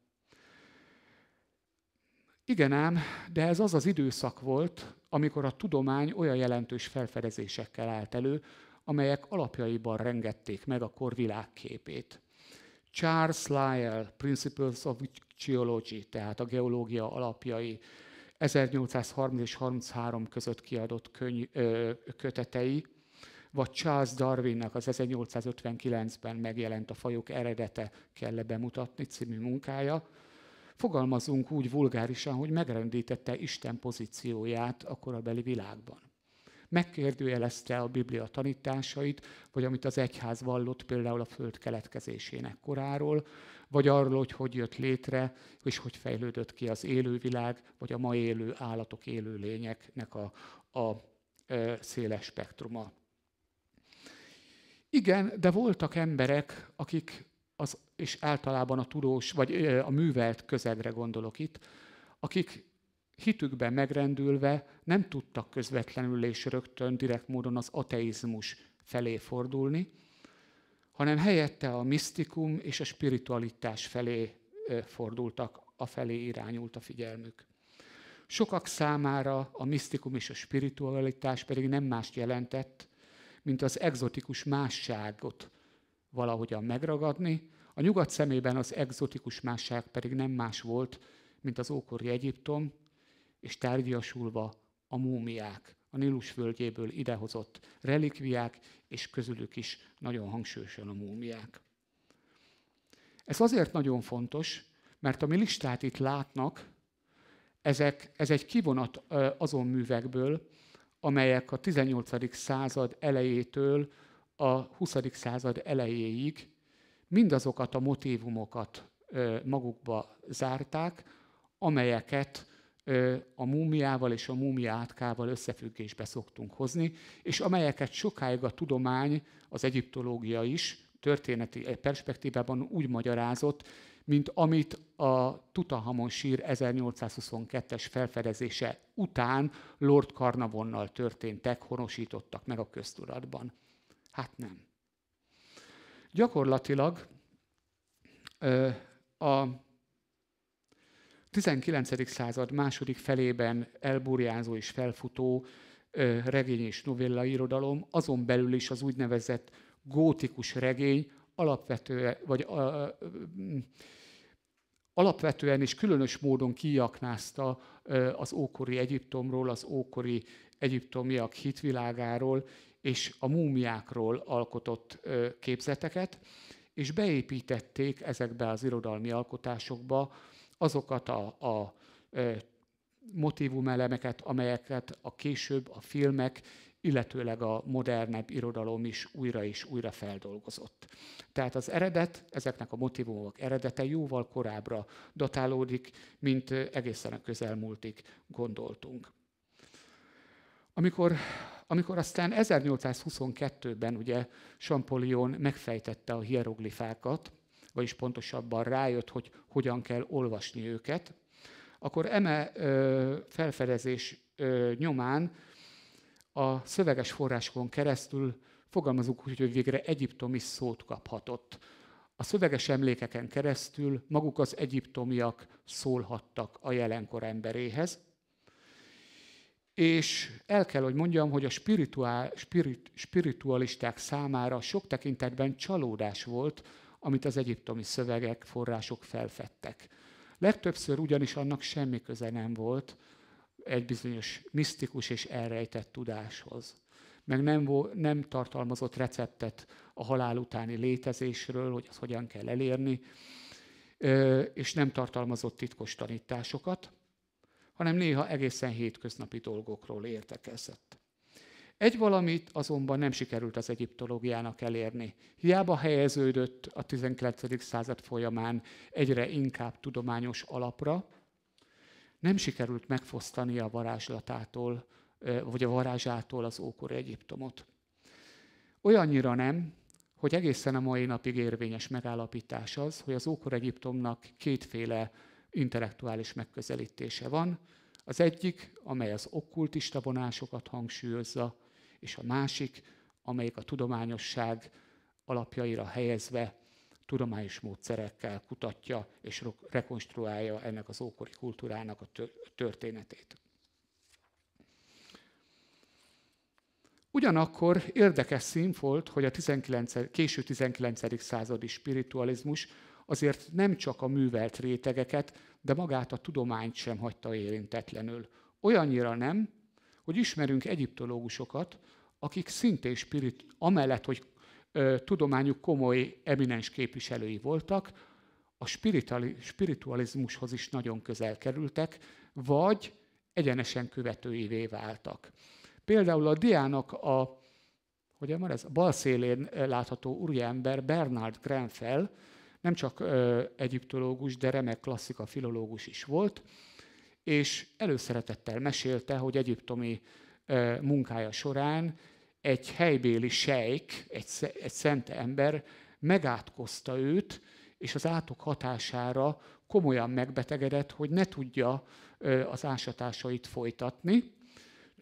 Igen ám, de ez az az időszak volt, amikor a tudomány olyan jelentős felfedezésekkel állt elő, amelyek alapjaiban rengették meg a kor világképét. Charles Lyell, Principles of Geology, tehát a geológia alapjai, 1830 és 33 között kiadott kötetei, vagy Charles Darwinnak az 1859-ben megjelent A fajok eredete kell bemutatni című munkája, fogalmazunk úgy vulgárisan, hogy megrendítette Isten pozícióját a korabeli világban. Megkérdőjelezte a Biblia tanításait, vagy amit az egyház vallott például a föld keletkezésének koráról, vagy arról, hogy hogy jött létre, és hogy fejlődött ki az élővilág, vagy a ma élő állatok, élőlényeknek a széles spektruma. Igen, de voltak emberek, akik, és általában a tudós, vagy a művelt közegre gondolok itt, akik hitükben megrendülve nem tudtak közvetlenül és rögtön direkt módon az ateizmus felé fordulni, hanem helyette a misztikum és a spiritualitás felé fordultak, afelé irányult a figyelmük. Sokak számára a misztikum és a spiritualitás pedig nem mást jelentett, mint az egzotikus másságot valahogyan megragadni. A nyugat szemében az egzotikus másság pedig nem más volt, mint az ókori Egyiptom, és tárgyasulva a múmiák, a Nílus völgyéből idehozott relikviák, és közülük is nagyon hangsúlyosan a múmiák. Ez azért nagyon fontos, mert ami listát itt látnak, ez egy kivonat azon művekből, amelyek a 18. század elejétől a 20. század elejéig mindazokat a motívumokat magukba zárták, amelyeket a múmiával és a múmia átkával összefüggésbe szoktunk hozni, és amelyeket sokáig a tudomány, az egyiptológia is történeti perspektívában úgy magyarázott, mint amit a Tutanhamon sír 1822-es felfedezése után Lord Carnarvonnal történtek, honosítottak meg a köztudatban. Hát nem. Gyakorlatilag a 19. század második felében elburjánzó és felfutó regény és novella irodalom, azon belül is az úgynevezett gótikus regény alapvetően és különös módon kiaknázta az ókori Egyiptomról, az ókori egyiptomiak hitvilágáról és a múmiákról alkotott képzeteket, és beépítették ezekbe az irodalmi alkotásokba azokat a motívumelemeket, amelyeket a később a filmek, illetőleg a modernebb irodalom is újra és újra feldolgozott. Tehát az eredet, ezeknek a motívumok eredete jóval korábbra datálódik, mint egészen a közelmúltig gondoltunk. Amikor aztán 1822-ben ugye Champollion megfejtette a hieroglifákat, vagyis pontosabban rájött, hogy hogyan kell olvasni őket, akkor eme felfedezés nyomán a szöveges forrásokon keresztül fogalmazunk úgy, hogy végre egyiptomi szót kaphatott. A szöveges emlékeken keresztül maguk az egyiptomiak szólhattak a jelenkor emberéhez. És el kell, hogy mondjam, hogy a spiritualisták számára sok tekintetben csalódás volt, amit az egyiptomi szövegek, források felfedtek. Legtöbbször ugyanis annak semmi köze nem volt egy bizonyos misztikus és elrejtett tudáshoz. Meg nem tartalmazott receptet a halál utáni létezésről, hogy azt hogyan kell elérni, és nem tartalmazott titkos tanításokat, hanem néha egészen hétköznapi dolgokról értekezett. Egy valamit azonban nem sikerült az egyiptológiának elérni. Hiába helyeződött a 19. század folyamán egyre inkább tudományos alapra, nem sikerült megfosztani a varázslatától, vagy a varázsától az ókori Egyiptomot. Olyannyira nem, hogy egészen a mai napig érvényes megállapítás az, hogy az ókori Egyiptomnak kétféle intellektuális megközelítése van. Az egyik, amely az okkultista vonásokat hangsúlyozza, és a másik, amelyik a tudományosság alapjaira helyezve tudományos módszerekkel kutatja és rekonstruálja ennek az ókori kultúrának a történetét. Ugyanakkor érdekes színfolt, hogy a késő 19. századi spiritualizmus azért nem csak a művelt rétegeket, de magát a tudományt sem hagyta érintetlenül. Olyannyira nem, hogy ismerünk egyiptológusokat, akik szintén amellett, hogy tudományuk komoly, eminens képviselői voltak, a spiritualizmushoz is nagyon közel kerültek, vagy egyenesen követőivé váltak. Például a Diának a bal szélén látható úriember Bernard Grenfell nem csak egyiptológus, de remek klasszika filológus is volt, és előszeretettel mesélte, hogy egyiptomi munkája során egy helybéli sejk, egy szent ember megátkozta őt, és az átok hatására komolyan megbetegedett, hogy ne tudja az ásatásait folytatni.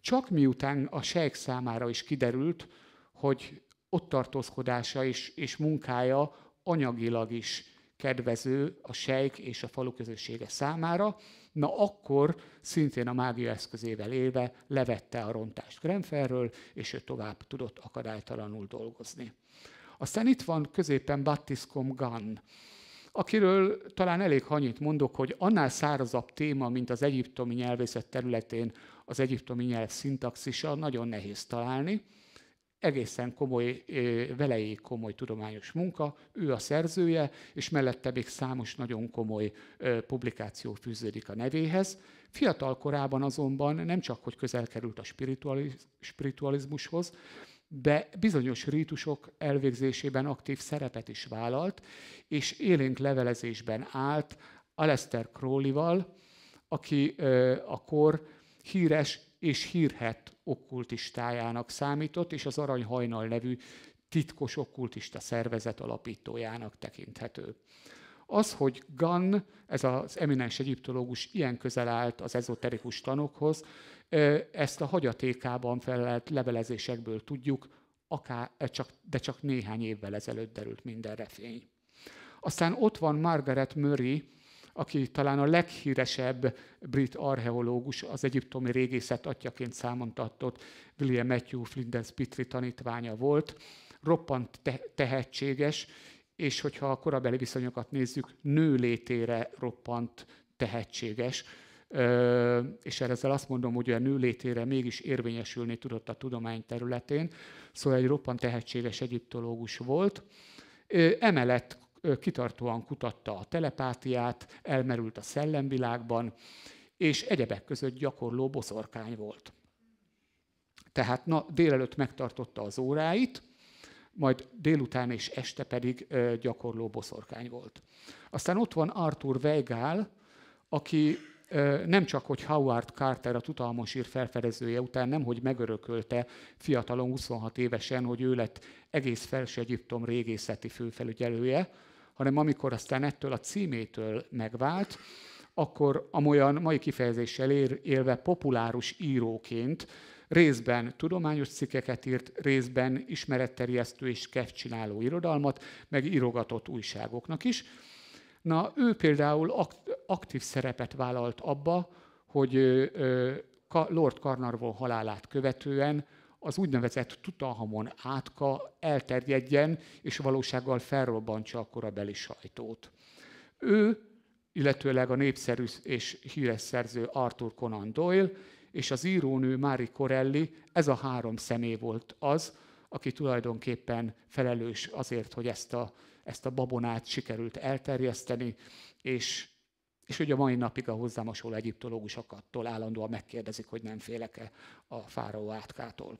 Csak miután a sejk számára is kiderült, hogy ott tartózkodása és munkája anyagilag is kedvező a sejk és a falu közössége számára, na akkor szintén a mágia eszközével élve levette a rontást Grenfellről, és ő tovább tudott akadálytalanul dolgozni. Aztán itt van középen Battiscombe Gunn, akiről talán elég annyit mondok, hogy annál szárazabb téma, mint az egyiptomi nyelvészet területén az egyiptomi nyelv szintaxisa, nagyon nehéz találni. Egészen komoly, velejéig komoly tudományos munka, ő a szerzője, és mellette még számos nagyon komoly publikáció fűződik a nevéhez. Fiatal korában azonban nem csak, hogy közel került a spiritualizmushoz, de bizonyos rítusok elvégzésében aktív szerepet is vállalt, és élénk levelezésben állt Aleister Crowley-val, aki a kor híres és hírhedt okkultistájának számított, és az Aranyhajnal nevű titkos okkultista szervezet alapítójának tekinthető. Az, hogy Gunn, ez az eminens egyiptológus ilyen közel állt az ezoterikus tanokhoz, ezt a hagyatékában felelt levelezésekből tudjuk, de csak néhány évvel ezelőtt derült mindenre fény. Aztán ott van Margaret Murray, aki talán a leghíresebb brit archeológus, az egyiptomi régészet atyaként számon tartott William Matthew Flinders Petrie tanítványa volt, roppant tehetséges, és hogyha a korabeli viszonyokat nézzük, nő létére roppant tehetséges, és ezzel azt mondom, hogy a nő létére mégis érvényesülni tudott a tudomány területén, szóval egy roppant tehetséges egyiptológus volt. Emellett kitartóan kutatta a telepátiát, elmerült a szellemvilágban, és egyebek között gyakorló boszorkány volt. Tehát délelőtt megtartotta az óráit, majd délután és este pedig gyakorló boszorkány volt. Aztán ott van Arthur Weigall, aki nem csak, hogy Howard Carter, a Tutankamon-sír felfedezője után nemhogy megörökölte fiatalon 26 évesen, hogy ő lett egész Felső Egyiptom régészeti főfelügyelője, hanem amikor aztán ettől a címétől megvált, akkor amolyan mai kifejezéssel élve populárus íróként részben tudományos cikkeket írt, részben ismeretterjesztő és kedvcsináló irodalmat, meg írogatott újságoknak is. Na, ő például aktív szerepet vállalt abba, hogy Lord Carnarvon halálát követően az úgynevezett Tutankamon átka elterjedjen, és valósággal felrobbantsa a korabeli sajtót. Ő, illetőleg a népszerű és híres szerző Arthur Conan Doyle, és az írónő Marie Corelli, ez a három személy volt az, aki tulajdonképpen felelős azért, hogy ezt a babonát sikerült elterjeszteni, és hogy a mai napig a hozzám hasonló egyiptológusoktól állandóan megkérdezik, hogy nem félek-e a fáraó átkától.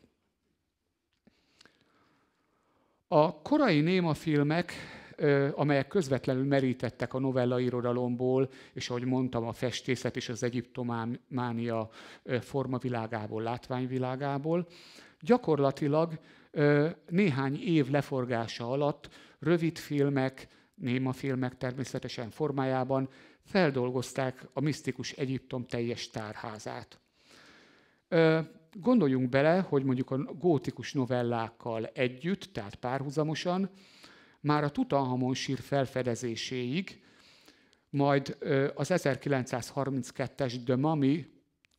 A korai némafilmek, amelyek közvetlenül merítettek a novellairodalomból, és ahogy mondtam, a festészet és az egyiptománia formavilágából, látványvilágából, gyakorlatilag néhány év leforgása alatt rövid filmek, némafilmek természetesen formájában feldolgozták a misztikus Egyiptom teljes tárházát. Gondoljunk bele, hogy mondjuk a gótikus novellákkal együtt, tehát párhuzamosan, már a Tutanhamon sír felfedezéséig, majd az 1932-es The Mummy,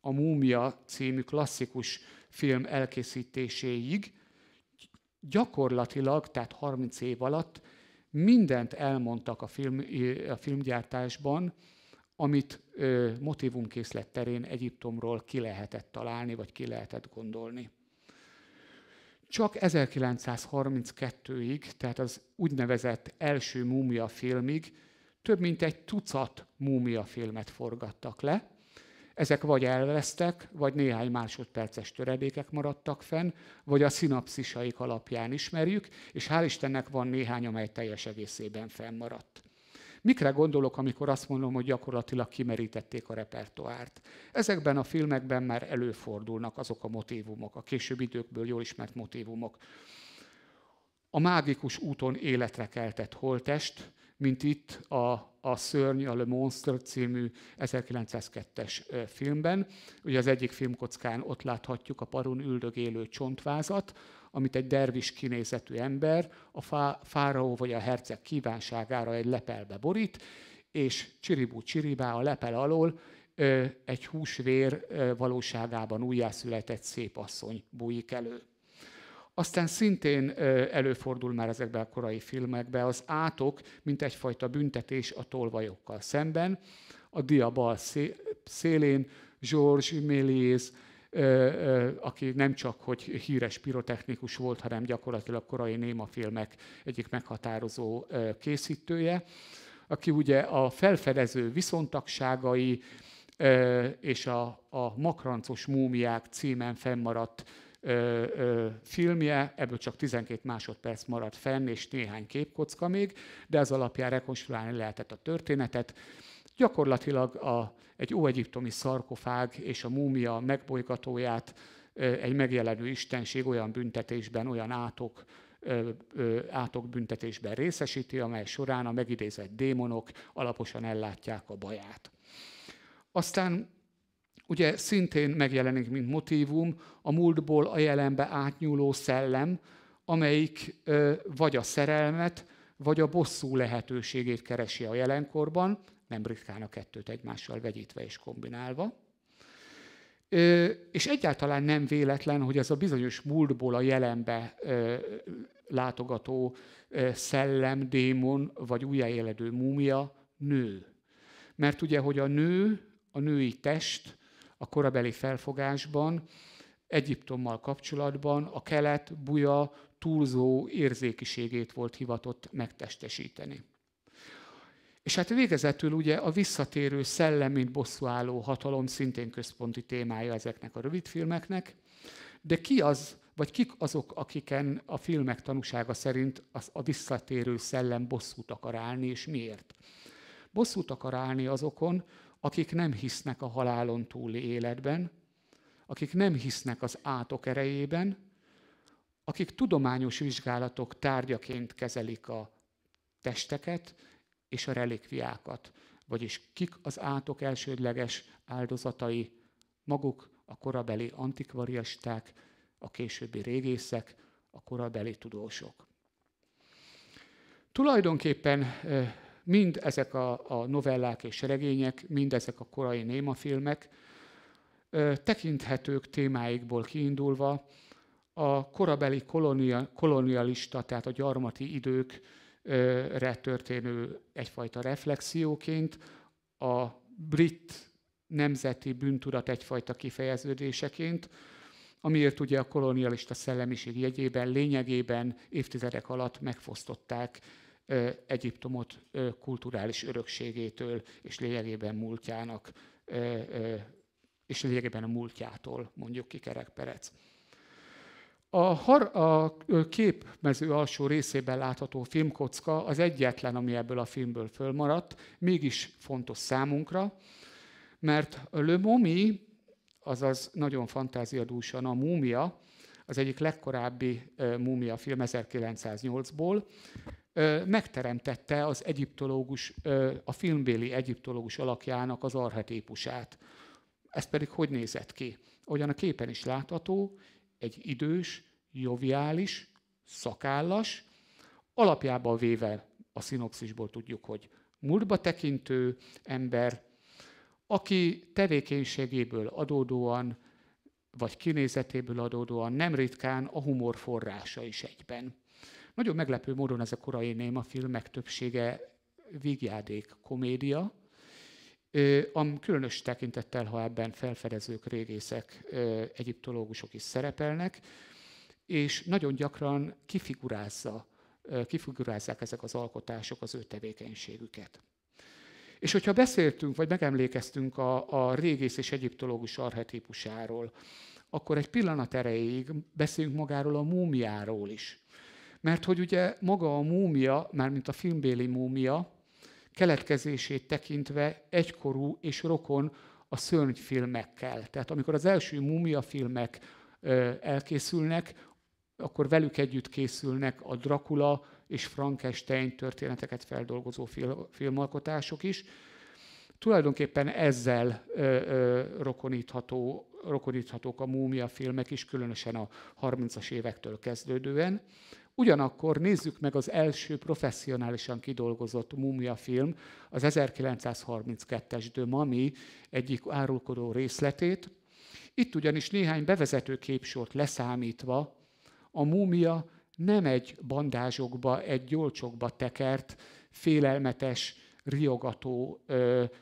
a Múmia című klasszikus film elkészítéséig gyakorlatilag, tehát 30 év alatt mindent elmondtak a filmgyártásban, amit motívumkészlet terén Egyiptomról ki lehetett találni, vagy ki lehetett gondolni. Csak 1932-ig, tehát az úgynevezett első múmia filmig több mint egy tucat múmia filmet forgattak le. Ezek vagy elvesztek, vagy néhány másodperces töredékek maradtak fenn, vagy a szinapszisaik alapján ismerjük, és hál' Istennek van néhány, amely teljes egészében fennmaradt. Mikre gondolok, amikor azt mondom, hogy gyakorlatilag kimerítették a repertoárt? Ezekben a filmekben már előfordulnak azok a motívumok, a későbbi időkből jól ismert motívumok. A mágikus úton életre keltett holttest, mint itt a Szörny, a Le Monstre című 1902-es filmben. Ugye az egyik filmkockán ott láthatjuk a padon üldögélő csontvázat, amit egy dervis kinézetű ember a fáraó vagy a herceg kívánságára egy lepelbe borít, és csiribú csiribá a lepel alól egy húsvér valóságában újjászületett szép asszony bújik elő. Aztán szintén előfordul már ezekben a korai filmekben az átok, mint egyfajta büntetés a tolvajokkal szemben. A dia bal szélén Georges Méliès, aki nem csak hogy híres pirotechnikus volt, hanem gyakorlatilag korai némafilmek egyik meghatározó készítője, aki ugye a felfedező viszontagságai és a Makrancos múmiák címen fennmaradt filmje, ebből csak 12 másodperc maradt fenn, és néhány képkocka még, de ez alapján rekonstruálni lehetett a történetet. Gyakorlatilag egy óegyiptomi szarkofág és a múmia megbolygatóját egy megjelenő istenség olyan büntetésben, olyan átok büntetésben részesíti, amely során a megidézett démonok alaposan ellátják a baját. Aztán ugye szintén megjelenik, mint motívum, a múltból a jelenbe átnyúló szellem, amelyik vagy a szerelmet, vagy a bosszú lehetőségét keresi a jelenkorban, nem ritkán a kettőt egymással vegyítve és kombinálva. És egyáltalán nem véletlen, hogy ez a bizonyos múltból a jelenbe látogató szellem, démon, vagy újjáéledő múmia nő. Mert ugye, hogy a női test a korabeli felfogásban, Egyiptommal kapcsolatban a kelet buja túlzó érzékiségét volt hivatott megtestesíteni. És hát végezetül ugye a visszatérő szellem, mint bosszúálló hatalom szintén központi témája ezeknek a rövidfilmeknek, de ki az, vagy kik azok, akiken a filmek tanúsága szerint a visszatérő szellem bosszút akar állni, és miért? Bosszút akar állni azokon, akik nem hisznek a halálon túli életben, akik nem hisznek az átok erejében, akik tudományos vizsgálatok tárgyaként kezelik a testeket és a relikviákat. Vagyis kik az átok elsődleges áldozatai, maguk a korabeli antikvariatisták, a későbbi régészek, a korabeli tudósok. Tulajdonképpen mind ezek a novellák és regények, mind ezek a korai némafilmek tekinthetők témáikból kiindulva a korabeli kolonialista, tehát a gyarmati időkre történő egyfajta reflexióként, a brit nemzeti bűntudat egyfajta kifejeződéseként, amiért ugye a kolonialista szellemiség jegyében lényegében évtizedek alatt megfosztották Egyiptomot kulturális örökségétől és lényegében múltjának, és lényegében a múltjától, mondjuk ki kerekperec. A képmező alsó részében látható filmkocka az egyetlen, ami ebből a filmből fölmaradt, mégis fontos számunkra, mert Le Momie, azaz nagyon fantáziadúsan a Múmia, az egyik legkorábbi múmia film 1908-ból, megteremtette az egyiptológus, a filmbéli egyiptológus alakjának az archetípusát. Ez pedig hogy nézett ki? Ahogyan a képen is látható, egy idős, joviális, szakállas, alapjában véve a szinopszisból tudjuk, hogy múltba tekintő ember, aki tevékenységéből adódóan, vagy kinézetéből adódóan nem ritkán a humor forrása is egyben. Nagyon meglepő módon ez a korai némafilmek többsége vígjáték, komédia, különös tekintettel, ha ebben felfedezők, régészek, egyiptológusok is szerepelnek, és nagyon gyakran kifigurázzák ezek az alkotások az ő tevékenységüket. És hogyha beszéltünk, vagy megemlékeztünk a régész és egyiptológus archetípusáról, akkor egy pillanat erejéig beszéljünk magáról a múmiáról is. Mert hogy ugye maga a múmia, mármint a filmbéli múmia, keletkezését tekintve egykorú és rokon a szörnyfilmekkel. Tehát amikor az első múmia filmek elkészülnek, akkor velük együtt készülnek a Dracula és Frankenstein történeteket feldolgozó filmalkotások is. Tulajdonképpen ezzel rokoníthatók a múmia filmek is, különösen a 30-as évektől kezdődően. Ugyanakkor nézzük meg az első professzionálisan kidolgozott múmia film, az 1932-es The Mummy egyik árulkodó részletét. Itt ugyanis néhány bevezető képsort leszámítva a múmia nem egy bandázsokba, egy gyolcsokba tekert, félelmetes, riogató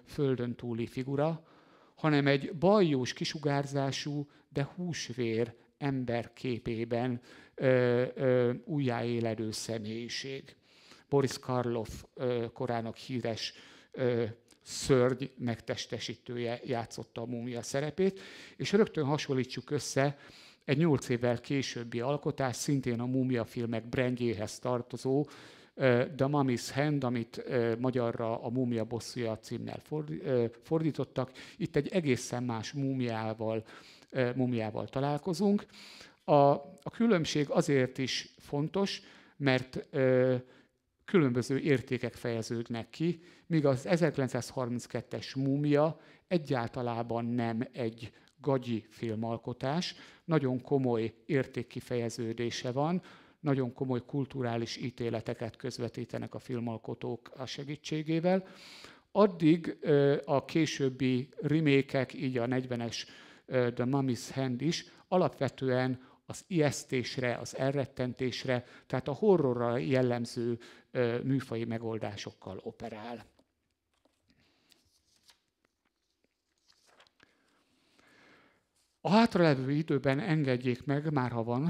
földön túli figura, hanem egy bajós kisugárzású, de húsvér ember képében újjáéledő személyiség. Boris Karloff korának híres szörny megtestesítője játszotta a múmia szerepét, és rögtön hasonlítsuk össze egy 8 évvel későbbi alkotás, szintén a múmia filmek brandjéhez tartozó, The Mummy's Hand, amit magyarra a Múmia bosszúja címmel fordítottak. Itt egy egészen más múmiával találkozunk. A különbség azért is fontos, mert különböző értékek fejeződnek ki, míg az 1932-es múmia egyáltalában nem egy gagyi filmalkotás, nagyon komoly értékkifejeződése van, nagyon komoly kulturális ítéleteket közvetítenek a filmalkotók a segítségével. Addig a későbbi remake-ek, így a 40-es The Mummy's Hand is alapvetően az ijesztésre, az elrettentésre, tehát a horrorra jellemző műfaji megoldásokkal operál. A hátralevő időben engedjék meg, már ha van,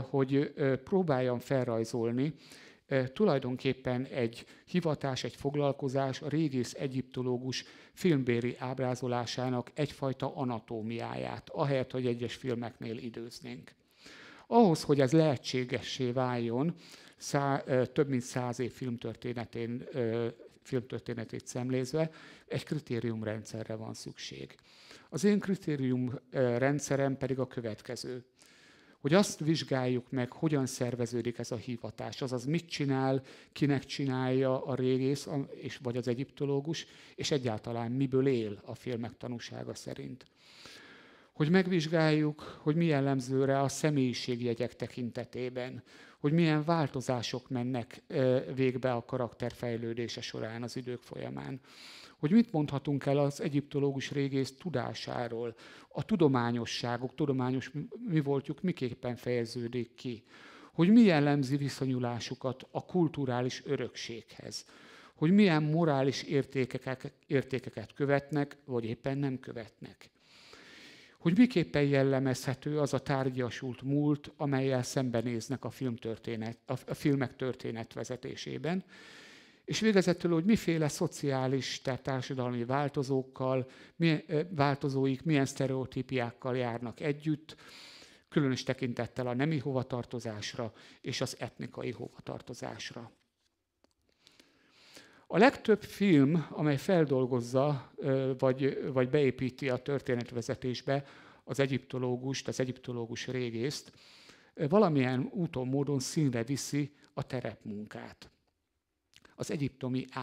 hogy próbáljam felrajzolni tulajdonképpen egy hivatás, egy foglalkozás, a régész egyiptológus filmbéli ábrázolásának egyfajta anatómiáját, ahelyett, hogy egyes filmeknél időznénk. Ahhoz, hogy ez lehetségessé váljon, több mint 100 év filmtörténetét szemlézve, egy kritériumrendszerre van szükség. Az én kritériumrendszerem pedig a következő, hogy azt vizsgáljuk meg, hogyan szerveződik ez a hivatás, azaz mit csinál, kinek csinálja a régész vagy az egyiptológus, és egyáltalán miből él a filmek tanúsága szerint. Hogy megvizsgáljuk, hogy mi jellemző rá a személyiségjegyek tekintetében, hogy milyen változások mennek végbe a karakter fejlődése során az idők folyamán. Hogy mit mondhatunk el az egyiptológus régész tudásáról, a tudományosságok, tudományos mi voltjuk, miképpen fejeződik ki. Hogy mi jellemzi viszonyulásukat a kulturális örökséghez. Hogy milyen morális értékeket követnek, vagy éppen nem követnek. hogy miképpen jellemezhető az a tárgyasult múlt, amellyel szembenéznek a filmek történetvezetésében, és végezetül, hogy miféle szociális, tehát társadalmi változóik milyen sztereotípiákkal járnak együtt, különös tekintettel a nemi hovatartozásra és az etnikai hovatartozásra. A legtöbb film, amely feldolgozza, vagy beépíti a történetvezetésbe az egyiptológus régészt, valamilyen úton, módon színre viszi a terepmunkát, az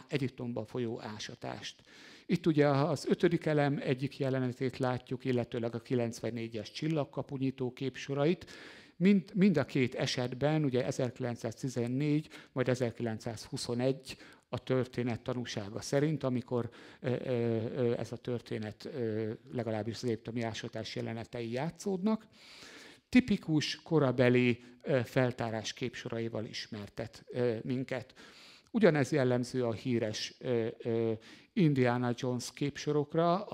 Egyiptomban folyó ásatást. Itt ugye az 5. elem egyik jelenetét látjuk, illetőleg a 94-es csillagkapunyító képsorait. Mind a két esetben, ugye 1914, majd 1921 a történet tanúsága szerint, amikor ez a történet legalábbis az egyiptomi ásatás jelenetei játszódnak, tipikus korabeli feltárás képsoraival ismertet minket. Ugyanez jellemző a híres Indiana Jones képsorokra,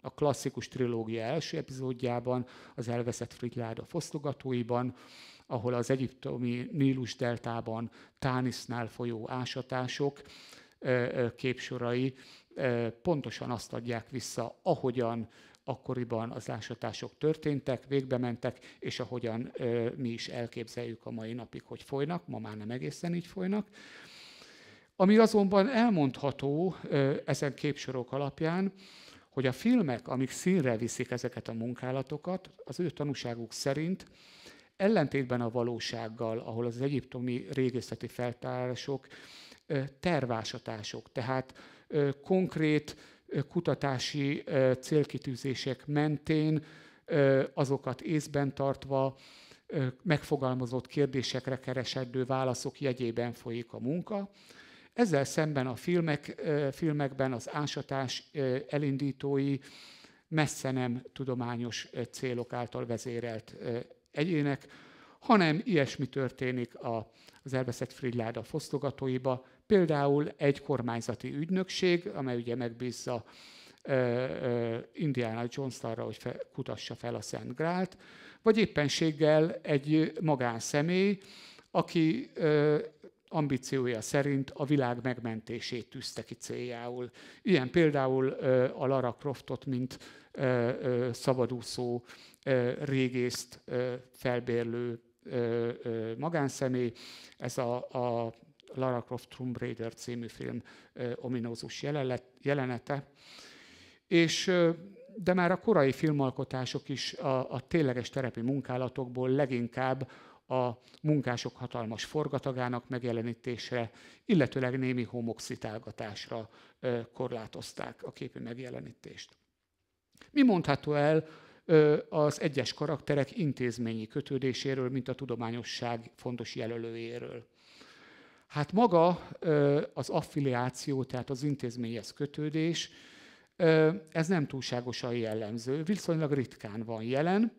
a klasszikus trilógia első epizódjában, az elveszett Frigyláda fosztogatóiban, ahol az egyiptomi Nílus deltában Tánisznál folyó ásatások képsorai pontosan azt adják vissza, ahogyan akkoriban az ásatások történtek, végbe mentek, és ahogyan mi is elképzeljük a mai napig, hogy folynak, ma már nem egészen így folynak. Ami azonban elmondható ezen képsorok alapján, hogy a filmek, amik színre viszik ezeket a munkálatokat, az ő tanúságuk szerint ellentétben a valósággal, ahol az egyiptomi régészeti feltárások tervásatások, tehát konkrét kutatási célkitűzések mentén azokat észben tartva, megfogalmazott kérdésekre keresedő válaszok jegyében folyik a munka. Ezzel szemben a filmekben az ásatás elindítói messze nem tudományos célok által vezérelt egyének, hanem ilyesmi történik az elveszett Frigyláda fosztogatóiba, például egy kormányzati ügynökség, amely ugye megbízza Indiana Jones-t arra, hogy kutassa fel a Szent Grált, vagy éppenséggel egy magánszemély, aki ambíciója szerint a világ megmentését tűzte ki céljául. Ilyen például a Lara Croftot, mint szabadúszó régészt felbérlő magánszemély. Ez a Lara Croft Tomb Raider című film ominózus jelenete. De már a korai filmalkotások is a tényleges terepi munkálatokból leginkább a munkások hatalmas forgatagának megjelenítésre, illetőleg némi homoxitálgatásra korlátozták a képi megjelenítést. Mi mondható el az egyes karakterek intézményi kötődéséről, mint a tudományosság fontos jelölőjéről? Hát maga az affiliáció, tehát az intézményhez kötődés, ez nem túlságosan jellemző, viszonylag ritkán van jelen.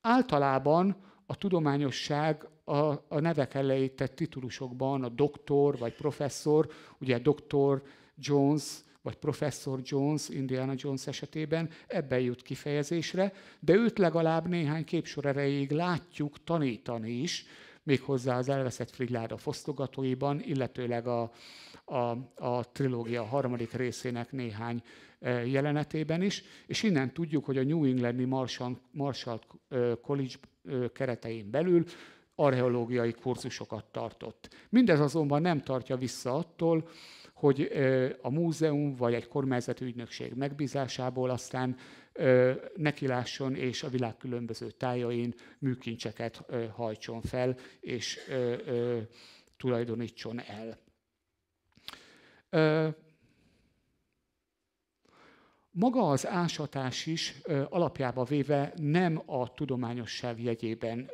Általában a tudományosság a nevek elejét tett titulusokban a doktor vagy professzor, ugye Dr. Jones vagy Professor Jones, Indiana Jones esetében ebben jut kifejezésre, de őt legalább néhány képsor erejéig látjuk tanítani is, méghozzá az elveszett Frigyláda fosztogatóiban, illetőleg a trilógia harmadik részének néhány jelenetében is, és innen tudjuk, hogy a New Englandi Marshall College keretein belül archeológiai kurzusokat tartott. Mindez azonban nem tartja vissza attól, hogy a múzeum vagy egy kormányzati ügynökség megbízásából aztán nekilásson és a világ különböző tájain műkincseket hajtson fel és tulajdonítson el. Maga az ásatás is alapjába véve nem a tudományosság jegyében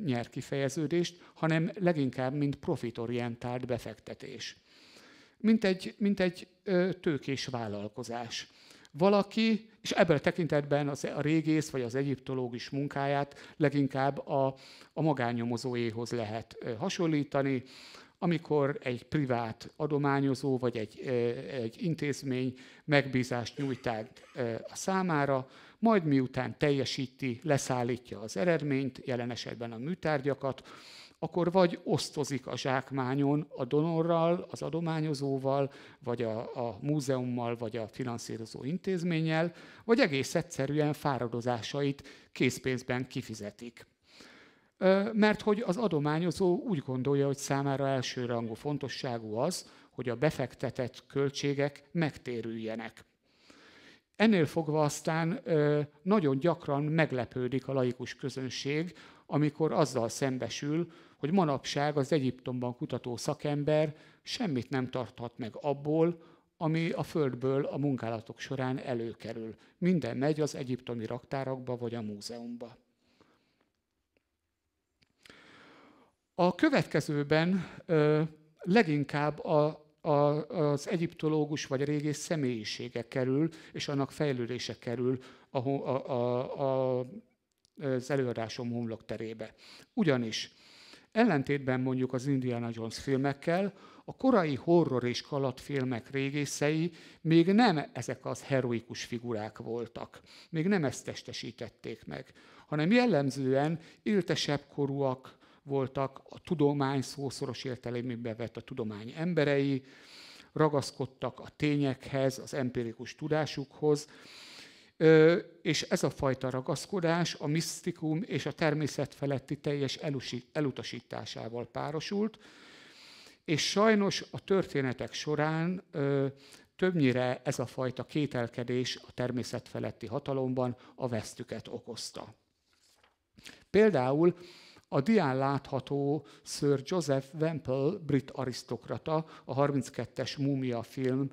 nyer kifejeződést, hanem leginkább mint profitorientált befektetés. Mint egy tőkés vállalkozás. Valaki, és ebben a tekintetben a régész vagy az egyiptológus munkáját leginkább a magánnyomozóéhoz lehet hasonlítani, amikor egy privát adományozó vagy egy intézmény megbízást nyújt át a számára, majd miután teljesíti, leszállítja az eredményt, jelen esetben a műtárgyakat, akkor vagy osztozik a zsákmányon a donorral, az adományozóval, vagy a múzeummal, vagy a finanszírozó intézménnyel, vagy egész egyszerűen fáradozásait készpénzben kifizetik. Mert hogy az adományozó úgy gondolja, hogy számára elsőrangú fontosságú az, hogy a befektetett költségek megtérüljenek. Ennél fogva aztán nagyon gyakran meglepődik a laikus közönség, amikor azzal szembesül, hogy manapság az Egyiptomban kutató szakember semmit nem tarthat meg abból, ami a földből a munkálatok során előkerül. Minden megy az egyiptomi raktárakba vagy a múzeumba. A következőben leginkább az egyiptológus vagy régész személyisége kerül, és annak fejlődése kerül az előadásom homlokterébe. Ugyanis ellentétben mondjuk az Indiana Jones filmekkel, a korai horror és kalandfilmek régészei még nem ezek az heroikus figurák voltak. Még nem ezt testesítették meg, hanem jellemzően éltesebb korúak voltak, a tudomány szószoros értelemben vett a tudomány emberei, ragaszkodtak a tényekhez, az empirikus tudásukhoz, és ez a fajta ragaszkodás a misztikum és a természet feletti teljes elutasításával párosult, és sajnos a történetek során többnyire ez a fajta kételkedés a természet feletti hatalomban a vesztüket okozta. Például a dián látható Sir Joseph Wemple, brit arisztokrata, a 32-es Múmia film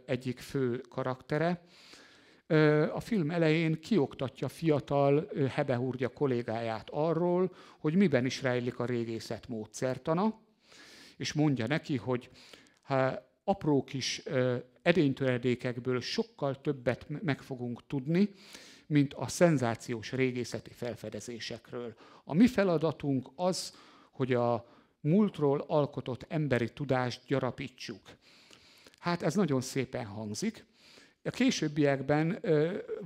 egyik fő karaktere. A film elején kioktatja fiatal hebehúrgya kollégáját arról, hogy miben is rejlik a régészet módszertana, és mondja neki, hogy apró kis edénytöredékekből sokkal többet meg fogunk tudni, mint a szenzációs régészeti felfedezésekről. A mi feladatunk az, hogy a múltról alkotott emberi tudást gyarapítsuk. Hát ez nagyon szépen hangzik. A későbbiekben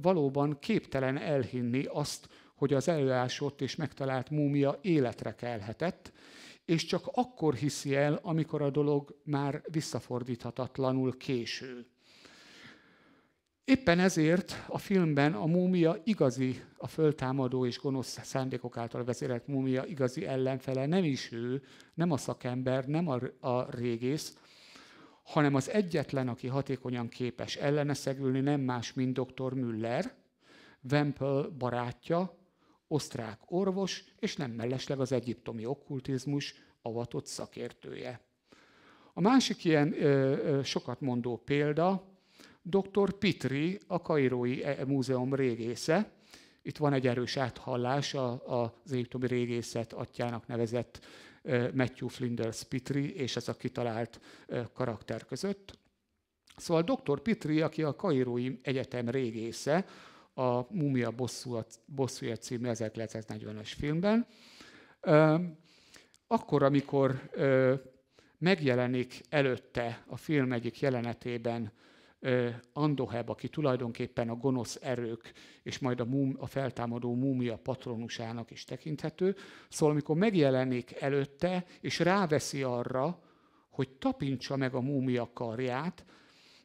valóban képtelen elhinni azt, hogy az előásott és megtalált múmia életre kelhetett, és csak akkor hiszi el, amikor a dolog már visszafordíthatatlanul késő. Éppen ezért a filmben a múmia igazi, a föltámadó és gonosz szándékok által vezérelt múmia igazi ellenfele nem is ő, nem a szakember, nem a régész, hanem az egyetlen, aki hatékonyan képes ellene szegülni, nem más, mint dr. Müller, Wemple barátja, osztrák orvos, és nem mellesleg az egyiptomi okkultizmus avatott szakértője. A másik ilyen sokat mondó példa, dr. Pitri, a Kairói Múzeum régésze. Itt van egy erős áthallás az egyiptomi régészet atyjának nevezett Matthew Flinders Pitri és ez a kitalált karakter között. Szóval dr. Pitri, aki a Kairói Egyetem régésze, a Múmia bosszúja című 1940-es filmben, akkor, amikor megjelenik előtte a film egyik jelenetében Andoheb, aki tulajdonképpen a gonosz erők, és majd a feltámadó múmia patronusának is tekinthető. Szóval amikor megjelenik előtte, és ráveszi arra, hogy tapintsa meg a múmia karját,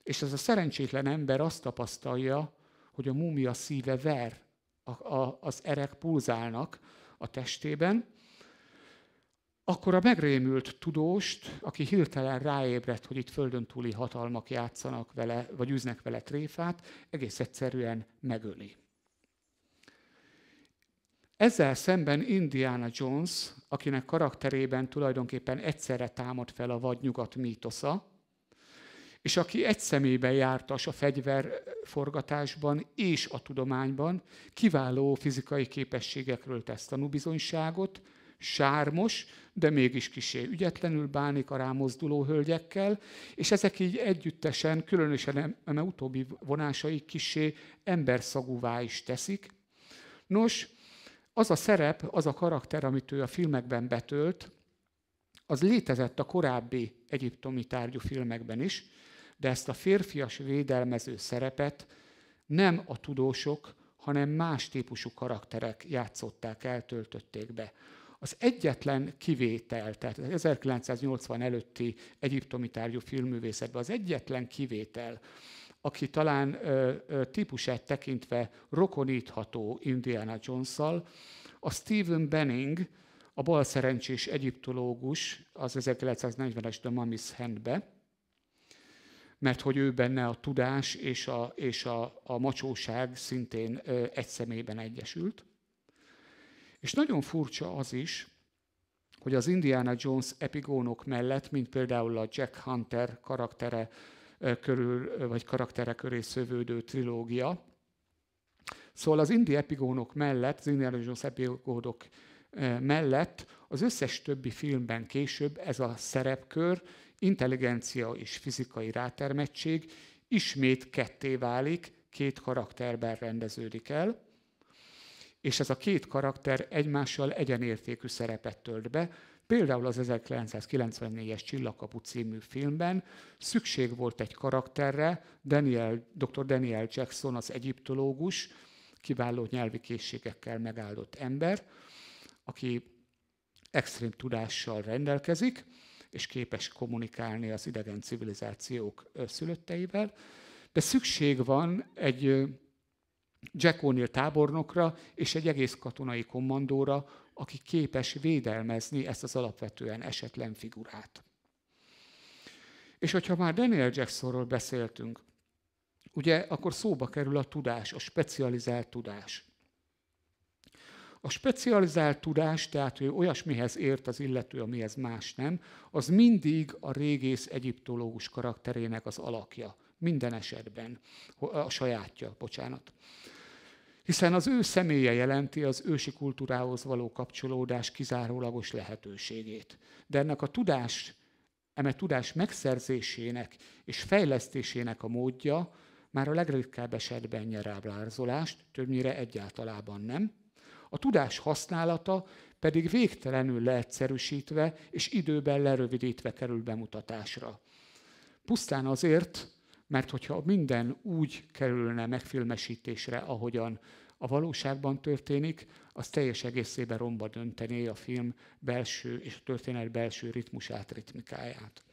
és ez a szerencsétlen ember azt tapasztalja, hogy a múmia szíve ver, az erek pulzálnak a testében, akkor a megrémült tudóst, aki hirtelen ráébredt, hogy itt földön túli hatalmak játszanak vele, vagy üznek vele tréfát, egész egyszerűen megöli. Ezzel szemben Indiana Jones, akinek karakterében tulajdonképpen egyszerre támad fel a vadnyugat mítosza, és aki egy személyben jártas a fegyverforgatásban és a tudományban, kiváló fizikai képességekről tesz tanúbizonyságot, sármos, de mégis kissé ügyetlenül bánik a rámozduló hölgyekkel, és ezek így együttesen, különösen eme utóbbi vonásai kissé emberszagúvá is teszik. Nos, az a szerep, az a karakter, amit ő a filmekben betölt, az létezett a korábbi egyiptomi tárgyú filmekben is, de ezt a férfias védelmező szerepet nem a tudósok, hanem más típusú karakterek játszották el, töltötték be. Az egyetlen kivétel, tehát az 1980 előtti egyiptomi tárgyú filmművészetben az egyetlen kivétel, aki talán típusát tekintve rokonítható Indiana Jones-szal, a Stephen Benning, a balszerencsés egyiptológus az 1940-es The Mummy's Handbe, mert hogy ő benne a tudás és a macsóság szintén egy személyben egyesült. És nagyon furcsa az is, hogy az Indiana Jones epigónok mellett, mint például a Jack Hunter karaktere körül, vagy karaktere köré szövődő trilógia, szóval az Indi epigónok mellett, az Indiana Jones epigónok mellett az összes többi filmben később ez a szerepkör, intelligencia és fizikai rátermettség ismét ketté válik, két karakterben rendeződik el, és ez a két karakter egymással egyenértékű szerepet tölt be. Például az 1994-es Csillagkapu című filmben szükség volt egy karakterre, Dr. Daniel Jackson, az egyiptológus, kiváló nyelvi készségekkel megáldott ember, aki extrém tudással rendelkezik, és képes kommunikálni az idegen civilizációk szülötteivel, de szükség van egy Jack O'Neill tábornokra és egy egész katonai kommandóra, aki képes védelmezni ezt az alapvetően esetlen figurát. És hogyha már Daniel Jacksonról beszéltünk, ugye akkor szóba kerül a tudás, a specializált tudás. A specializált tudás, tehát hogy olyasmihez ért az illető, amihez más nem, az mindig a régész egyiptológus karakterének az alakja. Minden esetben. A sajátja, bocsánat. Hiszen az ő személye jelenti az ősi kultúrához való kapcsolódás kizárólagos lehetőségét. De ennek a tudás megszerzésének és fejlesztésének a módja már a legritkább esetben nyer ábrázolást, többnyire egyáltalában nem. A tudás használata pedig végtelenül leegyszerűsítve és időben lerövidítve kerül bemutatásra. Pusztán azért, mert hogyha minden úgy kerülne megfilmesítésre, ahogyan a valóságban történik, az teljes egészében romba döntené a film belső és a történet belső ritmusát, ritmikáját.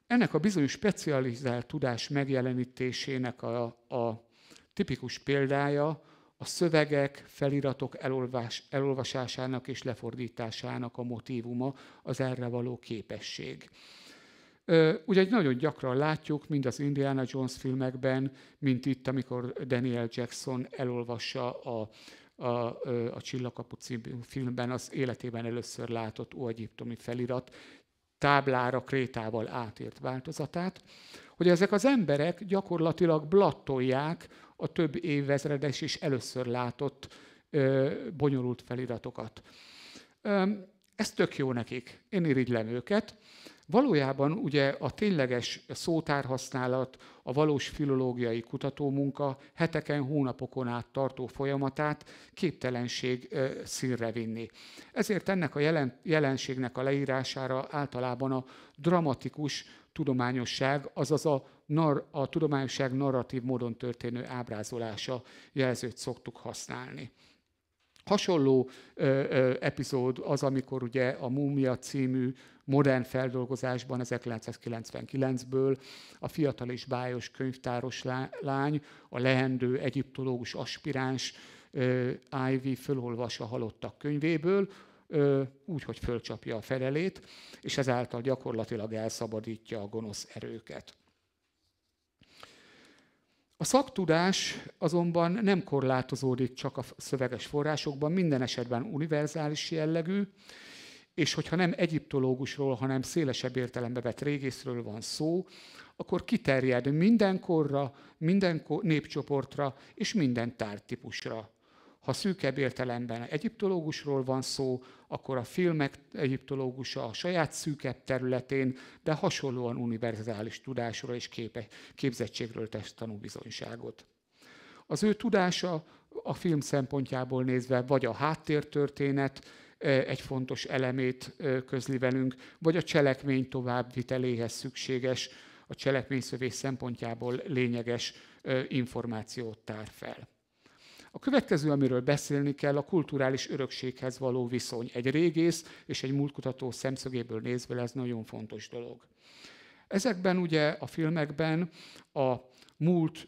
Ennek a bizonyos specializált tudás megjelenítésének a tipikus példája a szövegek, feliratok elolvasásának és lefordításának a motívuma, az erre való képesség. Ugye nagyon gyakran látjuk, mind az Indiana Jones filmekben, mint itt, amikor Daniel Jackson elolvassa a Csillagkapu című filmben az életében először látott óegyiptomi felirat táblára krétával átírt változatát, hogy ezek az emberek gyakorlatilag blattolják a több évezredes és először látott bonyolult feliratokat. Ez tök jó nekik, én irigylem őket. Valójában ugye a tényleges szótárhasználat, a valós filológiai kutatómunka heteken, hónapokon át tartó folyamatát képtelenség színre vinni. Ezért ennek a jelenségnek a leírására általában a dramatikus tudományosság, azaz a tudományosság narratív módon történő ábrázolása jelzőt szoktuk használni. Hasonló epizód az, amikor ugye a Múmia című modern feldolgozásban 1999-ből a fiatal és bájos könyvtáros lány, a leendő egyiptológus aspiráns Ivy fölolvas a halottak könyvéből, úgy, hogy fölcsapja a felelét, és ezáltal gyakorlatilag elszabadítja a gonosz erőket. A szaktudás azonban nem korlátozódik csak a szöveges forrásokban, minden esetben univerzális jellegű, és hogyha nem egyiptológusról, hanem szélesebb értelembe vett régészről van szó, akkor kiterjed minden korra, minden népcsoportra és minden tárgytípusra. Ha szűkebb értelemben egyiptológusról van szó, akkor a filmek egyiptológusa a saját szűkebb területén, de hasonlóan univerzális tudásról és képzettségről tesz tanúbizonyságot. Az ő tudása a film szempontjából nézve vagy a háttértörténet egy fontos elemét közli velünk, vagy a cselekmény továbbviteléhez szükséges, a cselekményszövés szempontjából lényeges információt tár fel. A következő, amiről beszélni kell, a kulturális örökséghez való viszony. Egy régész és egy múltkutató szemszögéből nézve ez nagyon fontos dolog. Ezekben ugye a filmekben a múlt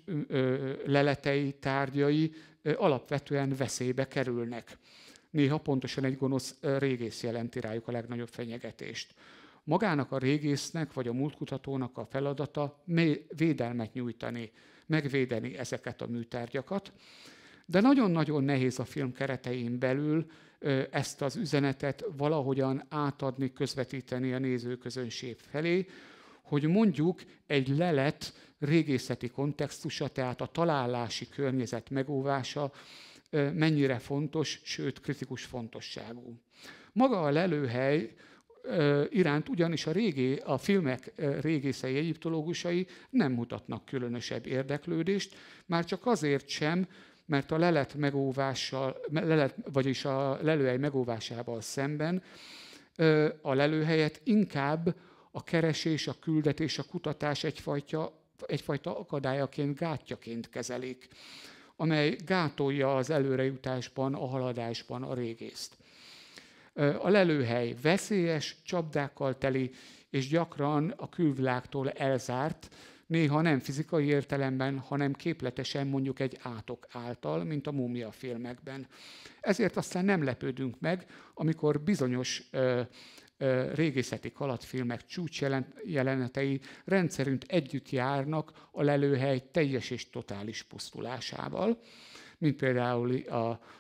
leletei, tárgyai alapvetően veszélybe kerülnek. Néha pontosan egy gonosz régész jelenti rájuk a legnagyobb fenyegetést. Magának a régésznek vagy a múltkutatónak a feladata védelmet nyújtani, megvédeni ezeket a műtárgyakat, de nagyon-nagyon nehéz a film keretein belül ezt az üzenetet valahogyan átadni, közvetíteni a nézőközönség felé, hogy mondjuk egy lelet régészeti kontextusa, tehát a találási környezet megóvása mennyire fontos, sőt kritikus fontosságú. Maga a lelőhely iránt ugyanis a filmek régészei, egyiptológusai nem mutatnak különösebb érdeklődést, már csak azért sem, mert a lelet megóvással, vagyis a lelőhely megóvásával szemben a lelőhelyet inkább a keresés, a küldetés, a kutatás egyfajta akadályaként, gátjaként kezelik, amely gátolja az előrejutásban, a haladásban a régészt. A lelőhely veszélyes, csapdákkal teli, és gyakran a külvilágtól elzárt, néha nem fizikai értelemben, hanem képletesen mondjuk egy átok által, mint a múmia filmekben. Ezért aztán nem lepődünk meg, amikor bizonyos régészeti kalandfilmek csúcsjelenetei rendszerint együtt járnak a lelőhely teljes és totális pusztulásával, mint például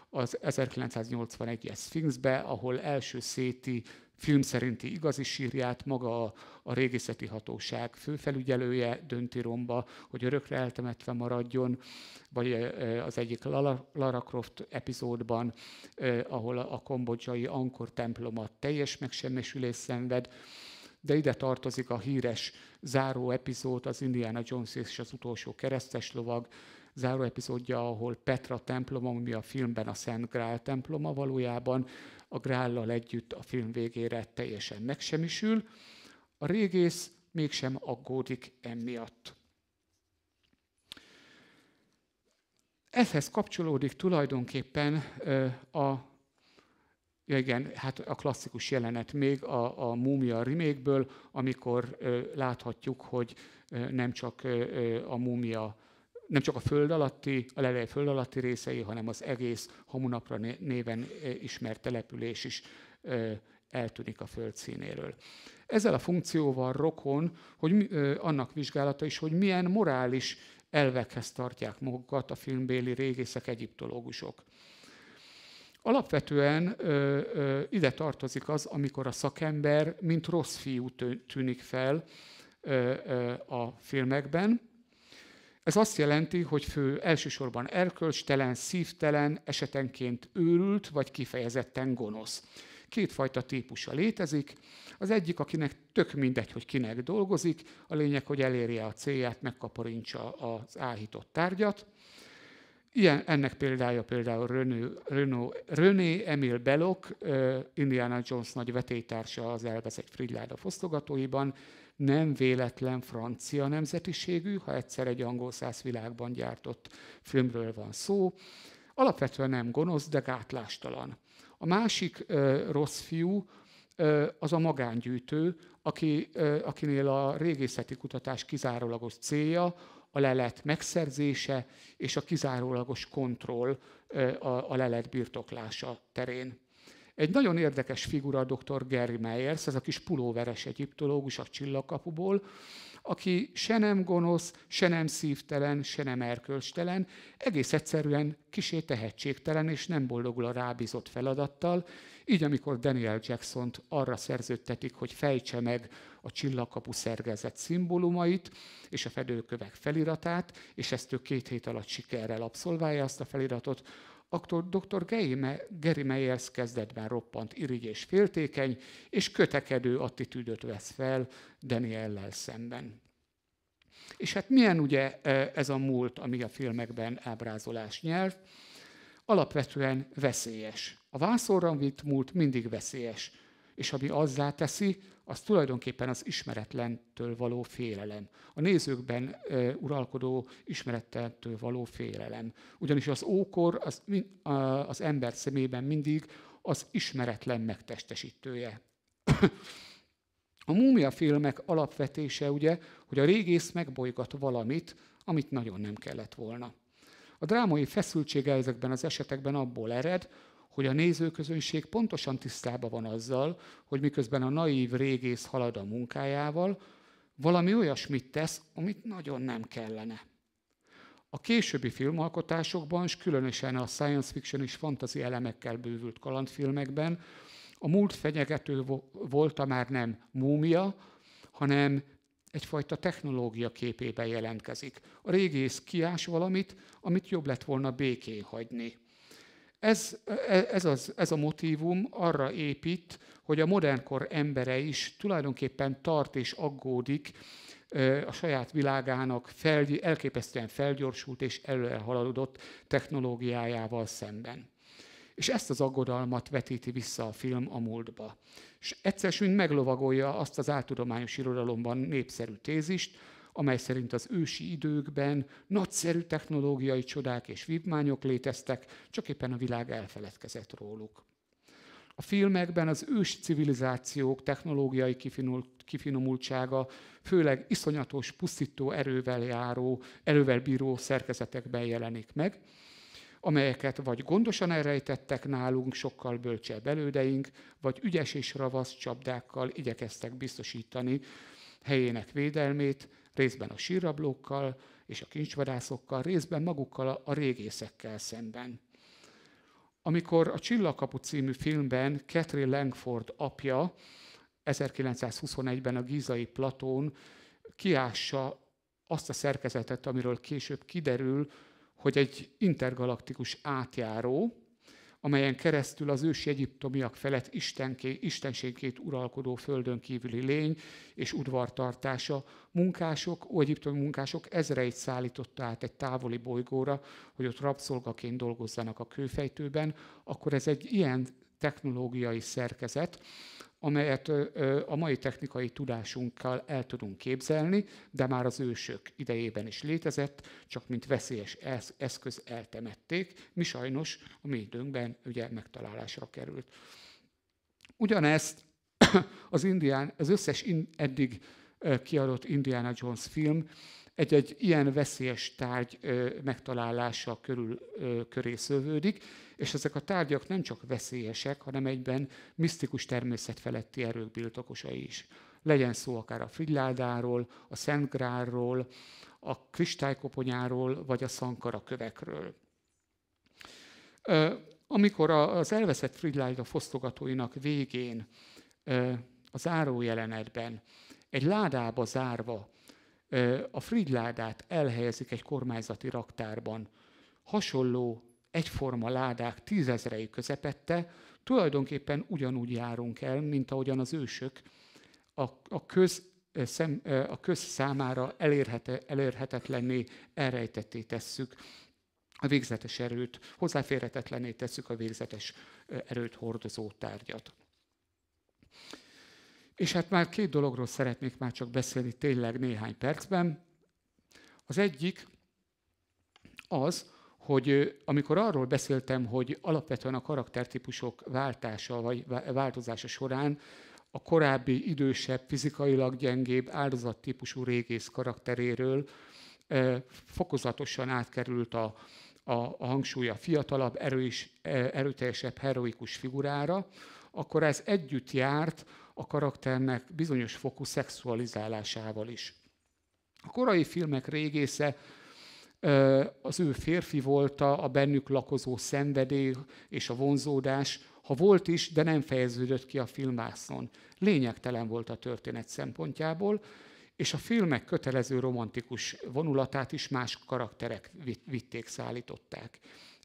az 1981-es Sphinxbe, ahol első széti film szerinti igazi sírját maga a régészeti hatóság főfelügyelője dönti romba, hogy örökre eltemetve maradjon, vagy az egyik Lara Croft epizódban, ahol a kambodzsai Angkor temploma teljes megsemmisülés szenved, de ide tartozik a híres záró epizód, az Indiana Jones és az utolsó keresztes lovag záró epizódja, ahol Petra temploma, ami a filmben a Szent Grál temploma, valójában a Grállal együtt a film végére teljesen megsemmisül. A régész mégsem aggódik emiatt. Ehhez kapcsolódik tulajdonképpen a klasszikus jelenet még a Múmia remake-ből, amikor láthatjuk, hogy nem csak a föld alatti, a lelőhely föld alatti részei, hanem az egész Hamunapra néven ismert település is eltűnik a föld színéről. Ezzel a funkcióval rokon, hogy annak vizsgálata is, hogy milyen morális elvekhez tartják magukat a filmbéli régészek, egyiptológusok. Alapvetően ide tartozik az, amikor a szakember mint rossz fiú tűnik fel a filmekben. Ez azt jelenti, hogy elsősorban erkölcstelen, szívtelen, esetenként őrült, vagy kifejezetten gonosz. Kétfajta típusa létezik. Az egyik, akinek tök mindegy, hogy kinek dolgozik, a lényeg, hogy elérje a célját, megkaparintsa az áhított tárgyat. Ennek példája például René Emile Belloc, Indiana Jones nagy vetélytársa az elveszett Frigyláda fosztogatóiban, nem véletlen francia nemzetiségű, ha egyszer egy angol száz világban gyártott filmről van szó. Alapvetően nem gonosz, de gátlástalan. A másik rossz fiú az a magángyűjtő, akinél a régészeti kutatás kizárólagos célja a lelet megszerzése és a kizárólagos kontroll a lelet birtoklása terén. Egy nagyon érdekes figura dr. Gary Meyers, ez a kis pulóveres egyiptológus a Csillagkapuból, aki se nem gonosz, se nem szívtelen, se nem erkölcstelen, egész egyszerűen kissé tehetségtelen és nem boldogul a rábízott feladattal, így amikor Daniel Jacksont arra szerződtetik, hogy fejtse meg a Csillagkapu szerkezet szimbólumait és a fedőkövek feliratát, és ezt ő 2 hét alatt sikerrel abszolválja azt a feliratot, akkor dr. Gary Meyers kezdetben roppant irigy és féltékeny, és kötekedő attitűdöt vesz fel Daniellel szemben. És hát milyen ugye ez a múlt, ami a filmekben ábrázolás nyert? alapvetően veszélyes. A vászonra vitt múlt mindig veszélyes, és ami azzá teszi, az tulajdonképpen az ismeretlentől való félelem. A nézőkben uralkodó ismeretlentől való félelem. Ugyanis az ókor az ember szemében mindig az ismeretlen megtestesítője. A múmia filmek alapvetése ugye, hogy a régész megbolygat valamit, amit nagyon nem kellett volna. A drámai feszültsége ezekben az esetekben abból ered, hogy a nézőközönség pontosan tisztában van azzal, hogy miközben a naív régész halad a munkájával, valami olyasmit tesz, amit nagyon nem kellene. A későbbi filmalkotásokban, és különösen a science fiction és fantasy elemekkel bővült kalandfilmekben a múlt fenyegető volta már nem múmia, hanem egyfajta technológia képében jelentkezik. A régész kiás valamit, amit jobb lett volna békén hagyni. Ez a motívum arra épít, hogy a modernkor embere is tulajdonképpen tart és aggódik a saját világának elképesztően felgyorsult és előrehaladott technológiájával szemben. És ezt az aggodalmat vetíti vissza a film a múltba. És egyszer mint meglovagolja azt az áltudományos irodalomban népszerű tézist, amely szerint az ősi időkben nagyszerű technológiai csodák és vívmányok léteztek, csak éppen a világ elfeledkezett róluk. A filmekben az ősi civilizációk technológiai kifinomultsága főleg iszonyatos, pusztító erővel bíró szerkezetekben jelenik meg, amelyeket vagy gondosan elrejtettek nálunk sokkal bölcsebb elődeink, vagy ügyes és ravasz csapdákkal igyekeztek biztosítani helyének védelmét, részben a sírrablókkal és a kincsvadászokkal, részben magukkal a régészekkel szemben. Amikor a Csillagkapu című filmben Catherine Langford apja 1921-ben a gízai Platón kiássa azt a szerkezetet, amiről később kiderül, hogy egy intergalaktikus átjáró, amelyen keresztül az ősi egyiptomiak felett istenségként uralkodó földön kívüli lény és udvartartása egyiptomi munkások ezreit szállította át egy távoli bolygóra, hogy ott rabszolgaként dolgozzanak a kőfejtőben, akkor ez egy ilyen technológiai szerkezet, amelyet a mai technikai tudásunkkal el tudunk képzelni, de már az ősök idejében is létezett, csak mint veszélyes eszköz eltemették, mi sajnos a mi időnkben ugye megtalálásra került. Ugyanezt az összes eddig kiadott Indiana Jones film egy ilyen veszélyes tárgy megtalálása köré szövődik, és ezek a tárgyak nem csak veszélyesek, hanem egyben misztikus természetfeletti erők birtokosai is. Legyen szó akár a Frigyládáról, a Szent Grálról, a kristálykoponyáról, vagy a Szankara kövekről. Amikor az elveszett Frigyláda fosztogatóinak végén, a zárójelenetben egy ládába zárva a Frigyládát elhelyezik egy kormányzati raktárban, hasonló egyforma ládák tízezrei közepette, tulajdonképpen ugyanúgy járunk el, mint ahogyan az ősök a köz számára elérhetetlenné, elrejtetté tesszük a végzetes erőt, hozzáférhetetlenné tesszük a végzetes erőt hordozó tárgyat. És hát már két dologról szeretnék már csak beszélni tényleg néhány percben. Az egyik az, hogy amikor arról beszéltem, hogy alapvetően a karaktertípusok váltása vagy változása során a korábbi idősebb, fizikailag gyengébb, áldozattípusú régész karakteréről fokozatosan átkerült a hangsúly a fiatalabb, erőteljesebb, heroikus figurára, akkor ez együtt járt a karakternek bizonyos fokú szexualizálásával is. A korai filmek régésze az ő férfi volta, a bennük lakozó szenvedély és a vonzódás, ha volt is, de nem fejeződött ki a filmvásznon. Lényegtelen volt a történet szempontjából, és a filmek kötelező romantikus vonulatát is más karakterek vitték, szállították.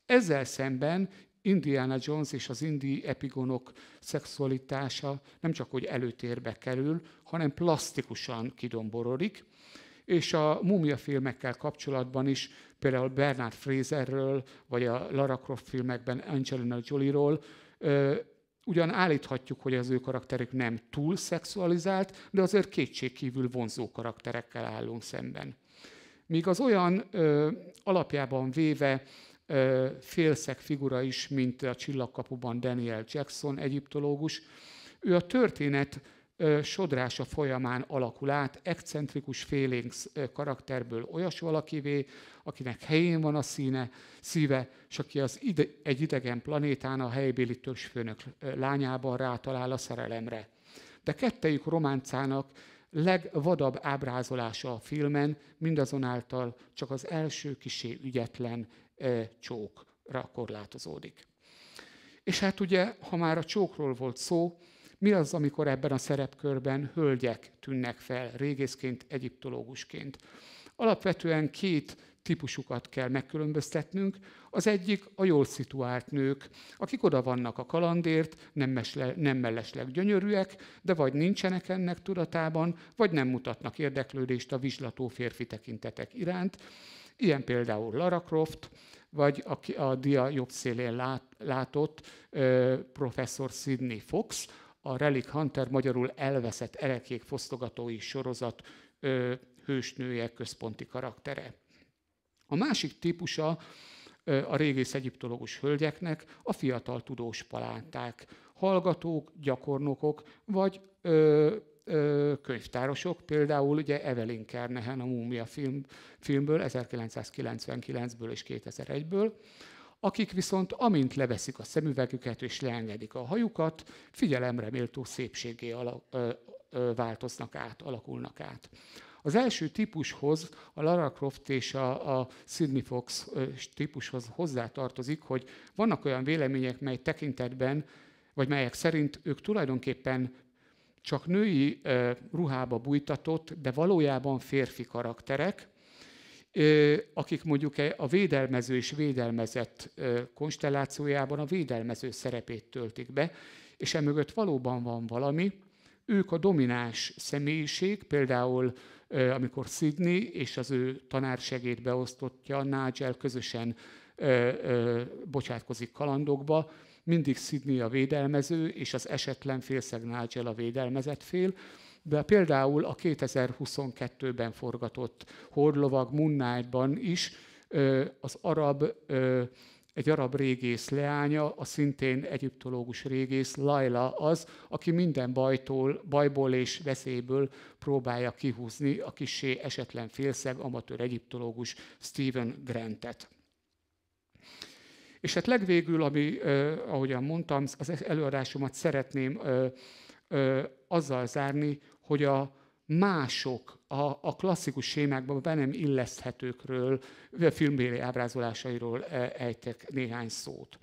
Ezzel szemben Indiana Jones és az indi epigonok szexualitása nem csak hogy előtérbe kerül, hanem plastikusan kidomborodik, és a múmiafilmekkel kapcsolatban is, például Bernard Fraserről, vagy a Lara Croft filmekben Angelina Jolie-ról, ugyan állíthatjuk, hogy az ő karakterük nem túl szexualizált, de azért kétségkívül vonzó karakterekkel állunk szemben. Míg az olyan alapjában véve félszeg figura is, mint a Csillagkapuban Daniel Jackson, egyiptológus, ő a történet sodrása folyamán alakul át, excentrikus félénk karakterből olyas valakivé, akinek helyén van a szíve, és aki egy idegen planétán a helybéli törzsfőnök lányában rátalál a szerelemre. De kettejük románcának legvadabb ábrázolása a filmen mindazonáltal csak az első kissé ügyetlen csókra korlátozódik. És hát ugye, ha már a csókról volt szó, mi az, amikor ebben a szerepkörben hölgyek tűnnek fel régészként, egyiptológusként? Alapvetően két típusukat kell megkülönböztetnünk. Az egyik a jól szituált nők, akik oda vannak a kalandért, nem mellesleg gyönyörűek, de vagy nincsenek ennek tudatában, vagy nem mutatnak érdeklődést a vizslató férfi tekintetek iránt. Ilyen például Lara Croft, vagy a dia jobb szélén látott professzor Sidney Fox, a Relic Hunter, magyarul Elveszett erekék fosztogatói sorozat hősnője, központi karaktere. A másik típusa a régész egyiptológus hölgyeknek a fiatal tudós palánták, hallgatók, gyakornokok, vagy könyvtárosok, például ugye Evelyn Kernehen a Múmia filmből, 1999-ből és 2001-ből, akik viszont amint leveszik a szemüvegüket és leengedik a hajukat, figyelemre méltó szépséggé változnak át, alakulnak át. Az első típushoz, a Lara Croft és a Sidney Fox típushoz hozzátartozik, hogy vannak olyan vélemények, mely tekintetben, vagy melyek szerint ők tulajdonképpen csak női ruhába bújtatott, de valójában férfi karakterek, akik mondjuk a védelmező és védelmezett konstellációjában a védelmező szerepét töltik be, és emögött valóban van valami. Ők a domináns személyiség, például amikor Sidney és az ő tanársegédbeosztottja Nigel közösen bocsátkozik kalandokba, mindig Sidney a védelmező, és az esetlen félszeg Nigel a védelmezett fél, de például a 2022-ben forgatott Hordlovag Moon Knight-ban is egy arab régész leánya, a szintén egyiptológus régész Laila az, aki minden bajból és veszélyből próbálja kihúzni a kissé esetlen félszeg amatőr egyiptológus Stephen Grantet. És hát legvégül, ahogyan mondtam, az előadásomat szeretném azzal zárni, hogy a mások, a klasszikus sémákban be nem illeszthetőkről, a filmbéli ábrázolásairól ejtek néhány szót.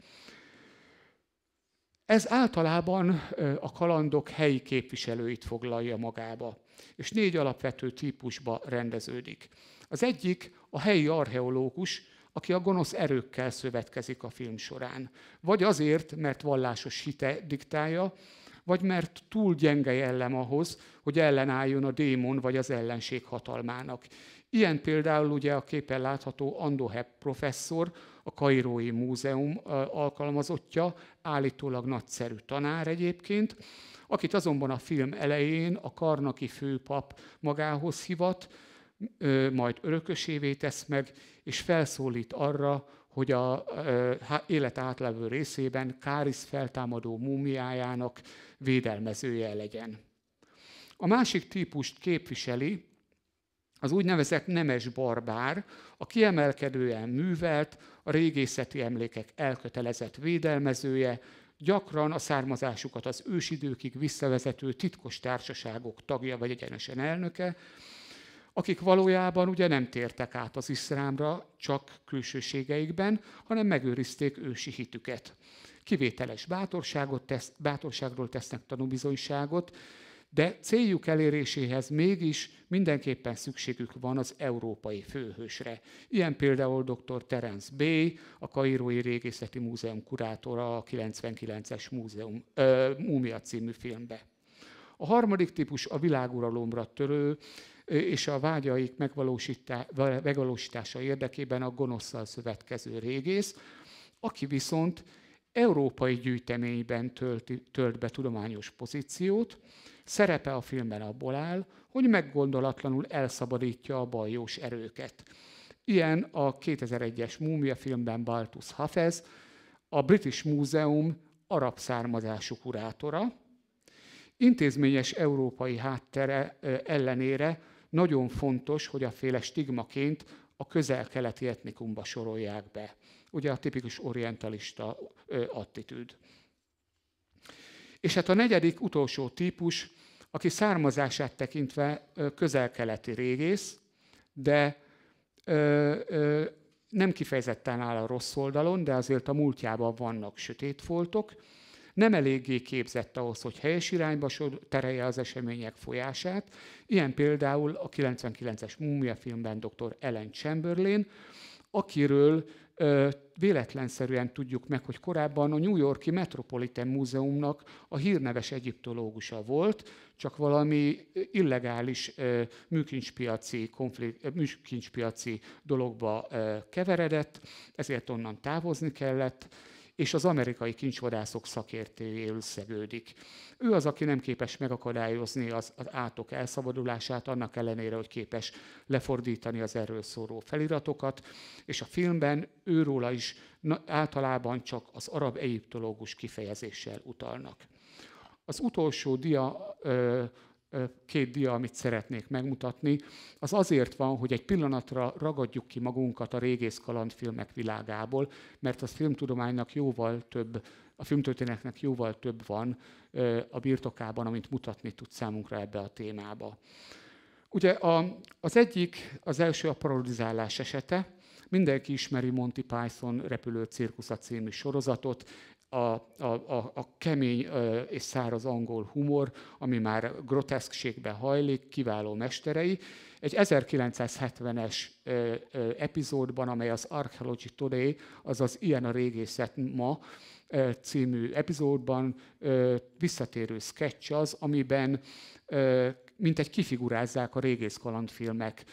Ez általában a kalandok helyi képviselőit foglalja magába, és 4 alapvető típusba rendeződik. Az egyik a helyi archeológus, aki a gonosz erőkkel szövetkezik a film során. Vagy azért, mert vallásos hite diktálja, vagy mert túl gyenge jellem ahhoz, hogy ellenálljon a démon vagy az ellenség hatalmának. Ilyen például ugye a képen látható Andoheb professzor, a Kairói Múzeum alkalmazottja, állítólag nagyszerű tanár egyébként, akit azonban a film elején a karnaki főpap magához hivat, majd örökösévé tesz meg, és felszólít arra, hogy az élet átlevő részében Káris feltámadó múmiájának védelmezője legyen. A másik típust képviseli az úgynevezett nemes barbár, a kiemelkedően művelt, a régészeti emlékek elkötelezett védelmezője, gyakran a származásukat az ősidőkig visszavezető titkos társaságok tagja vagy egyenesen elnöke, akik valójában ugye nem tértek át az iszlámra csak külsőségeikben, hanem megőrizték ősi hitüket. Kivételes bátorságról tesznek tanúbizonyságot, de céljuk eléréséhez mégis mindenképpen szükségük van az európai főhősre. Ilyen például dr. Terence Bay, a Kairói Régészeti Múzeum kurátora a 99-es Múmia című filmbe. A harmadik típus a világuralomra törő, és a vágyaik megvalósítása érdekében a gonoszszal szövetkező régész, aki viszont európai gyűjteményben tölt be tudományos pozíciót. Szerepe a filmben abból áll, hogy meggondolatlanul elszabadítja a baljós erőket. Ilyen a 2001-es Múmia filmben Balthus Hafez, a British Museum arab származású kurátora. Intézményes európai háttere ellenére nagyon fontos, hogy a féle stigmaként a közel-keleti etnikumba sorolják be. Ugye a tipikus orientalista attitűd. És hát a negyedik, utolsó típus, aki származását tekintve közel-keleti régész, de nem kifejezetten áll a rossz oldalon, de azért a múltjában vannak sötét foltok, nem eléggé képzett ahhoz, hogy helyes irányba terelje az események folyását. Ilyen például a 99-es Múmia filmben dr. Ellen Chamberlain, akiről véletlenszerűen tudjuk meg, hogy korábban a New York-i Metropolitan Múzeumnak a hírneves egyiptológusa volt, csak valami illegális műkincspiaci dologba keveredett, ezért onnan távozni kellett, és az amerikai kincsvadászok szakértőjéül szegődik. Ő az, aki nem képes megakadályozni az átok elszabadulását, annak ellenére, hogy képes lefordítani az erről szóló feliratokat, és a filmben őróla is általában csak az arab egyiptológus kifejezéssel utalnak. Az utolsó dia, két dia, amit szeretnék megmutatni, az azért van, hogy egy pillanatra ragadjuk ki magunkat a régész kalandfilmek világából, mert a filmtudománynak jóval több, a filmtörténetnek jóval több van a birtokában, amit mutatni tud számunkra ebbe a témába. Ugye az első a parodizálás esete. Mindenki ismeri Monty Python repülő cirkusza című sorozatot, a kemény és száraz angol humor, ami már groteszkségbe hajlik, kiváló mesterei. Egy 1970-es epizódban, amely az Archaeology Today, azaz Ilyen a régészet ma című epizódban visszatérő sketch az, amiben mintegy kifigurázzák a régész kalandfilmek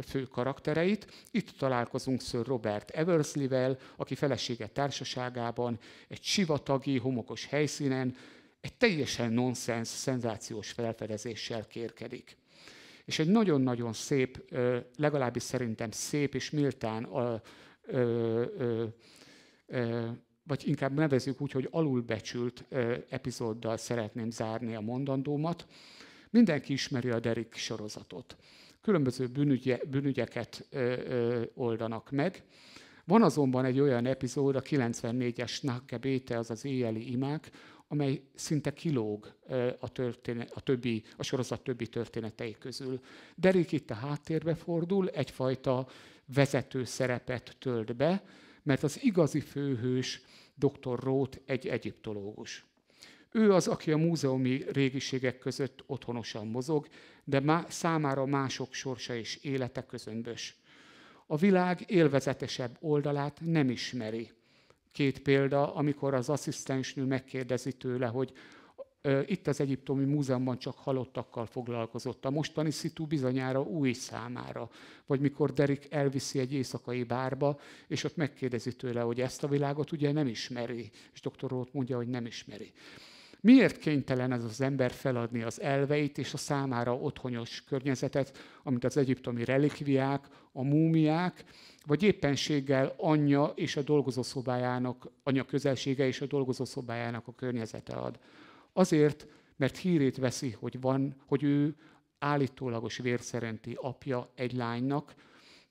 fő karaktereit. Itt találkozunk Sir Robert Eversley-vel, aki felesége társaságában egy sivatagi, homokos helyszínen egy teljesen nonsens, szenzációs felfedezéssel kérkedik. És egy nagyon-nagyon szép, legalábbis szerintem szép és méltán, vagy inkább nevezzük úgy, hogy alulbecsült epizóddal szeretném zárni a mondandómat. Mindenki ismeri a Derrick sorozatot. Különböző bűnügyeket oldanak meg. Van azonban egy olyan epizód, a 94-es Nakebéte, azaz éjjeli imák, amely szinte kilóg a sorozat többi történetei közül. Derrick itt a háttérbe fordul, egyfajta vezető szerepet tölt be, mert az igazi főhős Dr. Roth egy egyiptológus. Ő az, aki a múzeumi régiségek között otthonosan mozog, de számára mások sorsa és élete közömbös. A világ élvezetesebb oldalát nem ismeri. Két példa, amikor az asszisztensnő megkérdezi tőle, hogy itt az Egyiptomi Múzeumban csak halottakkal foglalkozott. A mostani szitu bizonyára új számára. Vagy mikor Derrick elviszi egy éjszakai bárba, és ott megkérdezi tőle, hogy ezt a világot ugye nem ismeri. És dr. Roth mondja, hogy nem ismeri. Miért kénytelen ez az ember feladni az elveit és a számára otthonyos környezetet, amit az egyiptomi relikviák, a múmiák, vagy éppenséggel anyja közelsége és a dolgozószobájának a környezete ad? Azért, mert hírét veszi, hogy ő állítólagos vérszerinti apja egy lánynak,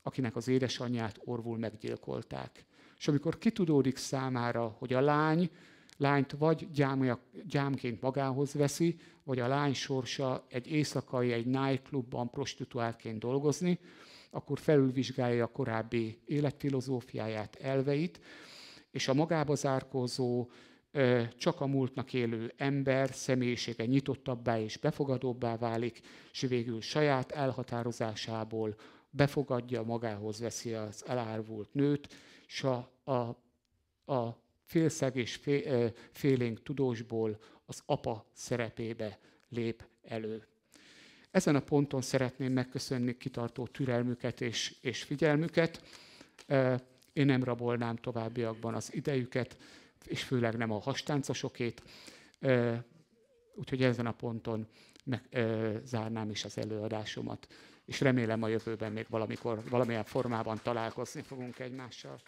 akinek az édesanyját orvul meggyilkolták. És amikor kitudódik számára, hogy a lányt vagy gyámként magához veszi, vagy a lány sorsa egy éjszakai, egy nightclubban prostituáltként dolgozni, akkor felülvizsgálja a korábbi életfilozófiáját, elveit, és a magába zárkózó, csak a múltnak élő ember személyisége nyitottabbá és befogadóbbá válik, és végül saját elhatározásából befogadja, magához veszi az elárvult nőt, és a félszeg és félénk tudósból az apa szerepébe lép elő. Ezen a ponton szeretném megköszönni kitartó türelmüket és figyelmüket. Én nem rabolnám továbbiakban az idejüket, és főleg nem a hastáncosokét. Úgyhogy ezen a ponton zárnám is az előadásomat. És remélem a jövőben még valamikor, valamilyen formában találkozni fogunk egymással.